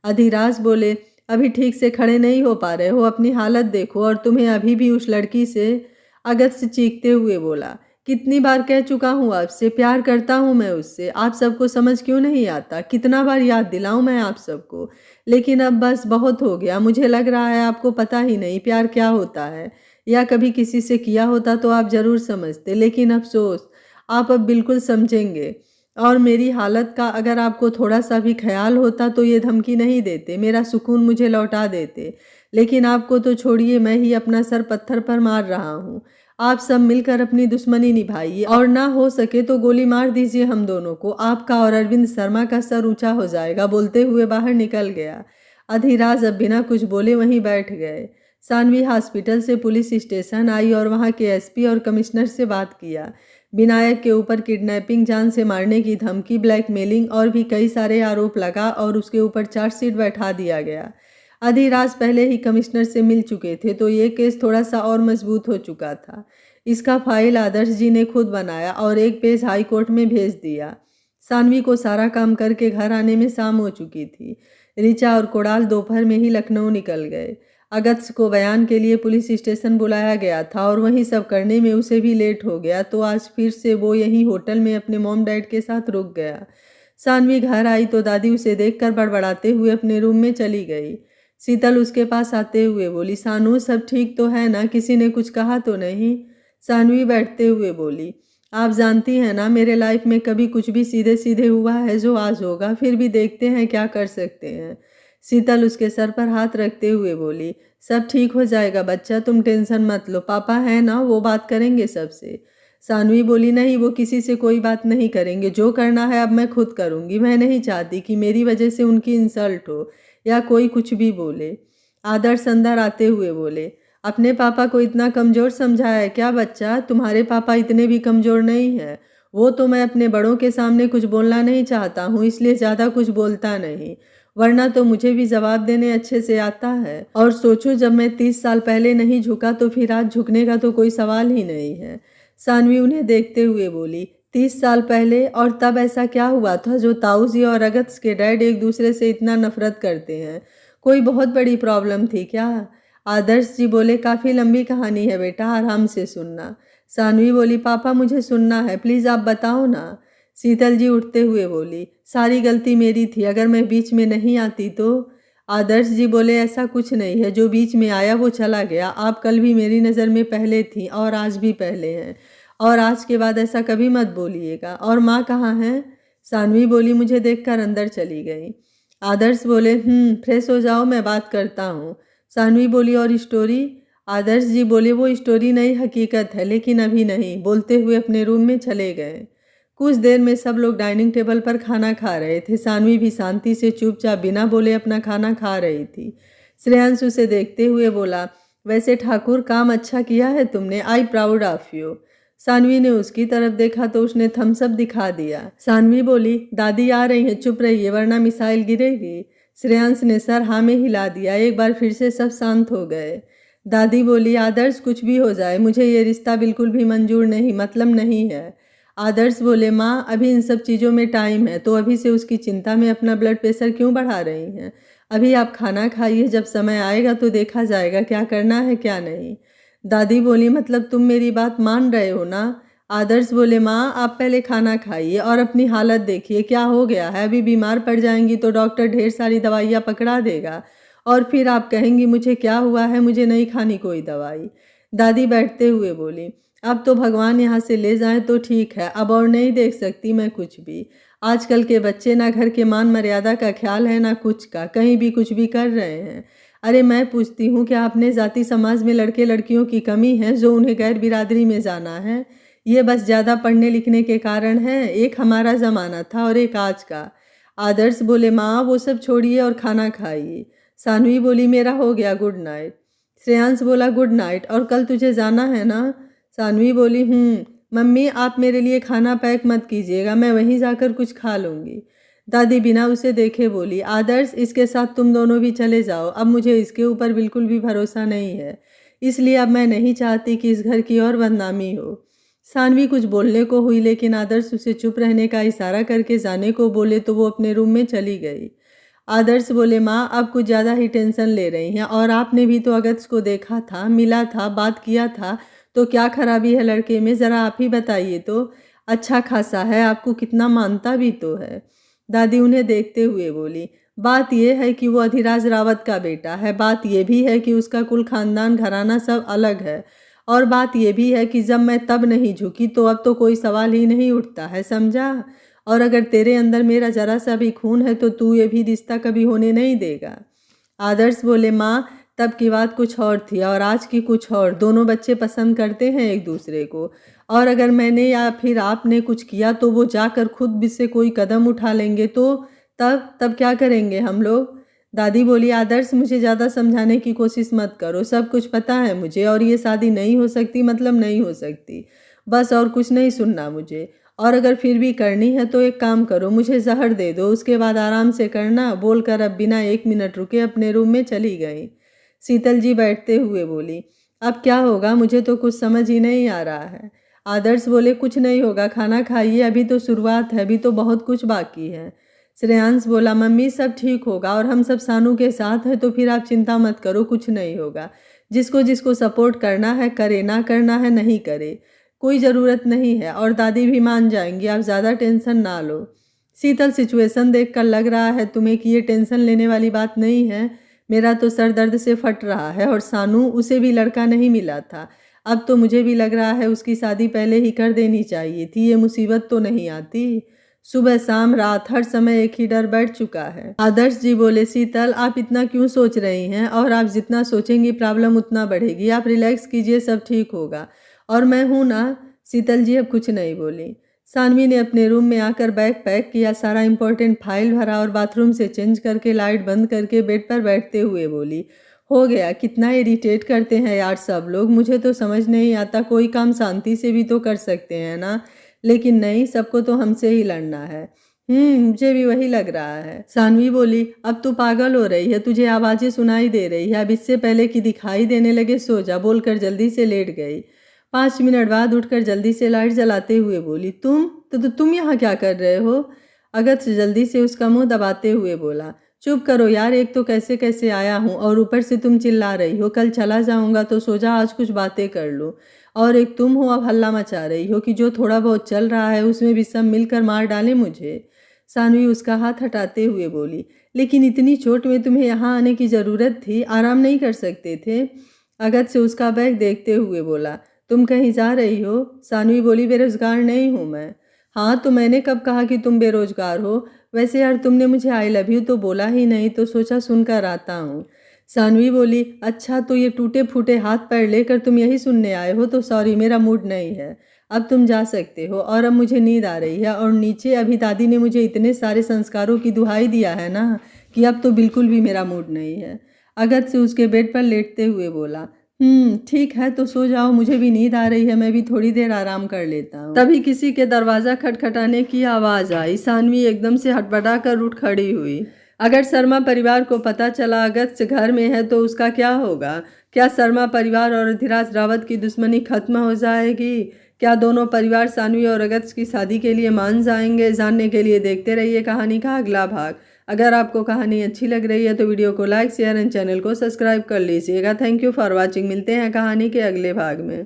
A: अधिराज बोले, अभी ठीक से खड़े नहीं हो पा रहे हो, अपनी हालत देखो, और तुम्हें अभी भी उस लड़की से। अगत्य चीखते हुए बोला, कितनी बार कह चुका हूँ आपसे, प्यार करता हूँ मैं उससे, आप सबको समझ क्यों नहीं आता? कितना बार याद दिलाऊं मैं आप सबको? लेकिन अब बस बहुत हो गया। मुझे लग रहा है आपको पता ही नहीं प्यार क्या होता है, या कभी किसी से किया होता तो आप जरूर समझते, लेकिन अफसोस आप अब बिल्कुल समझेंगे। और मेरी हालत का अगर आपको थोड़ा सा भी ख्याल होता तो ये धमकी नहीं देते, मेरा सुकून मुझे लौटा देते। लेकिन आपको तो छोड़िए, मैं ही अपना सर पत्थर पर मार रहा हूँ। आप सब मिलकर अपनी दुश्मनी निभाइए, और ना हो सके तो गोली मार दीजिए हम दोनों को, आपका और अरविंद शर्मा का सर ऊंचा हो जाएगा। बोलते हुए बाहर निकल गया। अधिराज अब बिना कुछ बोले वहीं बैठ गए। सानवी हॉस्पिटल से पुलिस स्टेशन आई और वहां के एसपी और कमिश्नर से बात किया। विनायक के ऊपर किडनैपिंग, जान से मारने की धमकी, ब्लैकमेलिंग और भी कई सारे आरोप लगा और उसके ऊपर चार्जशीट बैठा दिया गया। अधिराज पहले ही कमिश्नर से मिल चुके थे तो ये केस थोड़ा सा और मजबूत हो चुका था। इसका फाइल आदर्श जी ने खुद बनाया और एक पेज हाई कोर्ट में भेज दिया। सानवी को सारा काम करके घर आने में शाम हो चुकी थी। ऋचा और कोडाल दोपहर में ही लखनऊ निकल गए। अगत्य को बयान के लिए पुलिस स्टेशन बुलाया गया था और वहीं सब करने में उसे भी लेट हो गया, तो आज फिर से वो यहीं होटल में अपने मॉम डैड के साथ रुक गया। सानवी घर आई तो दादी उसे देखकर बड़बड़ाते हुए अपने रूम में चली गई। शीतल उसके पास आते हुए बोली, सानू सब ठीक तो है ना, किसी ने कुछ कहा तो नहीं? सानवी बैठते हुए बोली, आप जानती हैं ना मेरे लाइफ में कभी कुछ भी सीधे सीधे हुआ है जो आज होगा, फिर भी देखते हैं क्या कर सकते हैं। शीतल उसके सर पर हाथ रखते हुए बोली, सब ठीक हो जाएगा बच्चा, तुम टेंशन मत लो, पापा है ना, वो बात करेंगे सबसे। सानवी बोली, नहीं वो किसी से कोई बात नहीं करेंगे, जो करना है अब मैं खुद करूँगी, मैं नहीं चाहती कि मेरी वजह से उनकी इंसल्ट हो या कोई कुछ भी बोले। आदर्श अंदर आते हुए बोले, अपने पापा को इतना कमज़ोर समझा है क्या बच्चा? तुम्हारे पापा इतने भी कमज़ोर नहीं हैं। वो तो मैं अपने बड़ों के सामने कुछ बोलना नहीं चाहता हूँ इसलिए ज़्यादा कुछ बोलता नहीं, वरना तो मुझे भी जवाब देने अच्छे से आता है। और सोचो जब मैं 30 साल पहले नहीं झुका तो फिर आज झुकने का तो कोई सवाल ही नहीं है। सानवी उन्हें देखते हुए बोली, 30 साल पहले? और तब ऐसा क्या हुआ था जो ताऊ जी और अगत्य के डैड एक दूसरे से इतना नफरत करते हैं? कोई बहुत बड़ी प्रॉब्लम थी क्या? आदर्श जी बोले, काफ़ी लंबी कहानी है बेटा, आराम से सुनना। सानवी बोली, पापा मुझे सुनना है, प्लीज़ आप बताओ ना। शीतल जी उठते हुए बोली, सारी गलती मेरी थी, अगर मैं बीच में नहीं आती तो। आदर्श जी बोले, ऐसा कुछ नहीं है, जो बीच में आया वो चला गया, आप कल भी मेरी नज़र में पहले थी और आज भी पहले हैं, और आज के बाद ऐसा कभी मत बोलिएगा। और माँ कहाँ हैं? सानवी बोली, मुझे देखकर अंदर चली गई। आदर्श बोले, फ्रेश हो जाओ, मैं बात करता हूँ। सानवी बोली, और स्टोरी? आदर्श जी बोले, वो स्टोरी नई हकीकत है, लेकिन अभी नहीं। बोलते हुए अपने रूम में चले गए। कुछ देर में सब लोग डाइनिंग टेबल पर खाना खा रहे थे। सानवी भी शांति से चुपचाप बिना बोले अपना खाना खा रही थी। श्रेयांश उसे देखते हुए बोला, वैसे ठाकुर काम अच्छा किया है तुमने, I proud of you. Saanvi ने उसकी तरफ देखा तो उसने थम्स अप दिखा दिया। सानवी बोली, दादी आ रही हैं, चुप रहिए वरना मिसाइल गिरेगी। श्रेयांश ने सर हाँ में हिला दिया। एक बार फिर से सब शांत हो गए। दादी बोली, आदर्श कुछ भी हो जाए मुझे ये रिश्ता बिल्कुल भी मंजूर नहीं, मतलब नहीं है। आदर्श बोले, माँ अभी इन सब चीज़ों में टाइम है, तो अभी से उसकी चिंता में अपना ब्लड प्रेशर क्यों बढ़ा रही हैं? अभी आप खाना खाइए, जब समय आएगा तो देखा जाएगा क्या करना है क्या नहीं। दादी बोली, मतलब तुम मेरी बात मान रहे हो ना? आदर्श बोले, माँ आप पहले खाना खाइए और अपनी हालत देखिए क्या हो गया है, अभी बीमार पड़ जाएंगी तो डॉक्टर ढेर सारी दवाइयाँ पकड़ा देगा और फिर आप कहेंगी मुझे क्या हुआ है, मुझे नहीं खानी कोई दवाई। दादी बैठते हुए बोली, अब तो भगवान यहाँ से ले जाए तो ठीक है, अब और नहीं देख सकती मैं कुछ भी। आजकल के बच्चे ना घर के मान मर्यादा का ख्याल है ना कुछ का, कहीं भी कुछ भी कर रहे हैं। अरे मैं पूछती हूँ क्या अपने जाति समाज में लड़के लड़कियों की कमी है जो उन्हें गैर बिरादरी में जाना है? ये बस ज़्यादा पढ़ने लिखने के कारण है। एक हमारा ज़माना था और एक आज का। आदर्श बोले, माँ वो सब छोड़िए और खाना खाइए। सानवी बोली मेरा हो गया, गुड नाइट। श्रेयांश बोला गुड नाइट, और कल तुझे जाना है ना? सानवी बोली मम्मी आप मेरे लिए खाना पैक मत कीजिएगा, मैं वहीं जाकर कुछ खा लूँगी। दादी बिना उसे देखे बोली आदर्श इसके साथ तुम दोनों भी चले जाओ, अब मुझे इसके ऊपर बिल्कुल भी भरोसा नहीं है, इसलिए अब मैं नहीं चाहती कि इस घर की और बदनामी हो। सानवी कुछ बोलने को हुई लेकिन आदर्श उसे चुप रहने का इशारा करके जाने को बोले तो वो अपने रूम में चली गई। आदर्श बोले माँ आप कुछ ज़्यादा ही टेंशन ले रही हैं, और आपने भी तो अगस्त को देखा था, मिला था, बात किया था, तो क्या खराबी है लड़के में, ज़रा आप ही बताइए तो। अच्छा खासा है, आपको कितना मानता भी तो है। दादी उन्हें देखते हुए बोली बात यह है कि वो अधिराज रावत का बेटा है, बात यह भी है कि उसका कुल खानदान घराना सब अलग है, और बात यह भी है कि जब मैं तब नहीं झुकी तो अब तो कोई सवाल ही नहीं उठता है, समझा? और अगर तेरे अंदर मेरा जरा सा भी खून है तो तू ये भी रिश्ता कभी होने नहीं देगा। आदर्श बोले माँ तब की बात कुछ और थी और आज की कुछ और, दोनों बच्चे पसंद करते हैं एक दूसरे को, और अगर मैंने या फिर आपने कुछ किया तो वो जाकर खुद भी से कोई कदम उठा लेंगे तो तब क्या करेंगे हम लोग? दादी बोली आदर्श मुझे ज़्यादा समझाने की कोशिश मत करो, सब कुछ पता है मुझे, और ये शादी नहीं हो सकती मतलब नहीं हो सकती, बस और कुछ नहीं सुनना मुझे। और अगर फिर भी करनी है तो एक काम करो, मुझे जहर दे दो, उसके बाद आराम से करना, बोलकर अब बिना 1 मिनट रुके अपने रूम में चली गई। शीतल जी बैठते हुए बोली अब क्या होगा, मुझे तो कुछ समझ ही नहीं आ रहा है। आदर्श बोले कुछ नहीं होगा, खाना खाइए, अभी तो शुरुआत है, अभी तो बहुत कुछ बाकी है। श्रेयांश बोला मम्मी सब ठीक होगा, और हम सब सानू के साथ हैं, तो फिर आप चिंता मत करो, कुछ नहीं होगा। जिसको जिसको सपोर्ट करना है करे, ना करना है नहीं करे, कोई ज़रूरत नहीं है, और दादी भी मान जाएंगी, आप ज़्यादा टेंशन ना लो। शीतल सिचुएशन देखकर लग रहा है तुम्हें कि ये टेंशन लेने वाली बात नहीं है, मेरा तो सर दर्द से फट रहा है, और सानू उसे भी लड़का नहीं मिला था, अब तो मुझे भी लग रहा है उसकी शादी पहले ही कर देनी चाहिए थी, ये मुसीबत तो नहीं आती। सुबह शाम रात हर समय एक ही डर बैठ चुका है। आदर्श जी बोले शीतल आप इतना क्यों सोच रही हैं, और आप जितना सोचेंगी प्रॉब्लम उतना बढ़ेगी, आप रिलैक्स कीजिए, सब ठीक होगा, और मैं हूं ना। शीतल जी अब कुछ नहीं बोली। सानवी ने अपने रूम में आकर बैग पैक किया, सारा इंपॉर्टेंट फाइल भरा, और बाथरूम से चेंज करके लाइट बंद करके बेड पर बैठते हुए बोली हो गया, कितना इरिटेट करते हैं यार सब लोग, मुझे तो समझ नहीं आता, कोई काम शांति से भी तो कर सकते हैं ना, लेकिन नहीं, सबको तो हमसे ही लड़ना है। मुझे भी वही लग रहा है। सानवी बोली अब तू पागल हो रही है, तुझे आवाज़ें सुनाई दे रही है, अब इससे पहले कि दिखाई देने लगे सो जा, बोलकर जल्दी से लेट गई। 5 मिनट बाद उठकर जल्दी से लाइट जलाते हुए बोली तुम यहाँ क्या कर रहे हो? अगस्त जल्दी से उसका मुंह दबाते हुए बोला चुप करो यार, एक तो कैसे कैसे आया हूँ और ऊपर से तुम चिल्ला रही हो, कल चला जाऊँगा तो सो जा, आज कुछ बातें कर लूँ, और एक तुम हो अब हल्ला मचा रही हो कि जो थोड़ा बहुत चल रहा है उसमें भी सब मिलकर मार डाले मुझे। सानवी उसका हाथ हटाते हुए बोली लेकिन इतनी चोट में तुम्हें यहाँ आने की ज़रूरत थी, आराम नहीं कर सकते थे? अगस्त से उसका बैग देखते हुए बोला तुम कहीं जा रही हो? सानवी बोली बेरोजगार नहीं हूँ मैं। हाँ तो मैंने कब कहा कि तुम बेरोजगार हो? वैसे यार तुमने मुझे आई लव यू तो बोला ही नहीं, तो सोचा सुनकर आता हूँ। सानवी बोली अच्छा तो ये टूटे फूटे हाथ पैर लेकर तुम यही सुनने आए हो, तो सॉरी मेरा मूड नहीं है, अब तुम जा सकते हो, और अब मुझे नींद आ रही है, और नीचे अभी दादी ने मुझे इतने सारे संस्कारों की दुहाई दिया है ना कि अब तो बिल्कुल भी मेरा मूड नहीं है। अगस्त से उसके बेड पर लेटते हुए बोला ठीक है तो सो जाओ, मुझे भी नींद आ रही है, मैं भी थोड़ी देर आराम कर लेता हूँ। तभी किसी के दरवाज़ा खटखटाने की आवाज़ आई। सानवी एकदम से हटबड़ा कर उठ खड़ी हुई। अगर शर्मा परिवार को पता चला अगस्त घर में है तो उसका क्या होगा? क्या शर्मा परिवार और अधिराज रावत की दुश्मनी खत्म हो जाएगी? क्या दोनों परिवार सानवी और अगस्त की शादी के लिए मान जाएंगे? जानने के लिए देखते रहिए कहानी का अगला भाग। अगर आपको कहानी अच्छी लग रही है तो वीडियो को लाइक शेयर एंड चैनल को सब्सक्राइब कर लीजिएगा। Thank you for watching. मिलते हैं कहानी के अगले भाग में।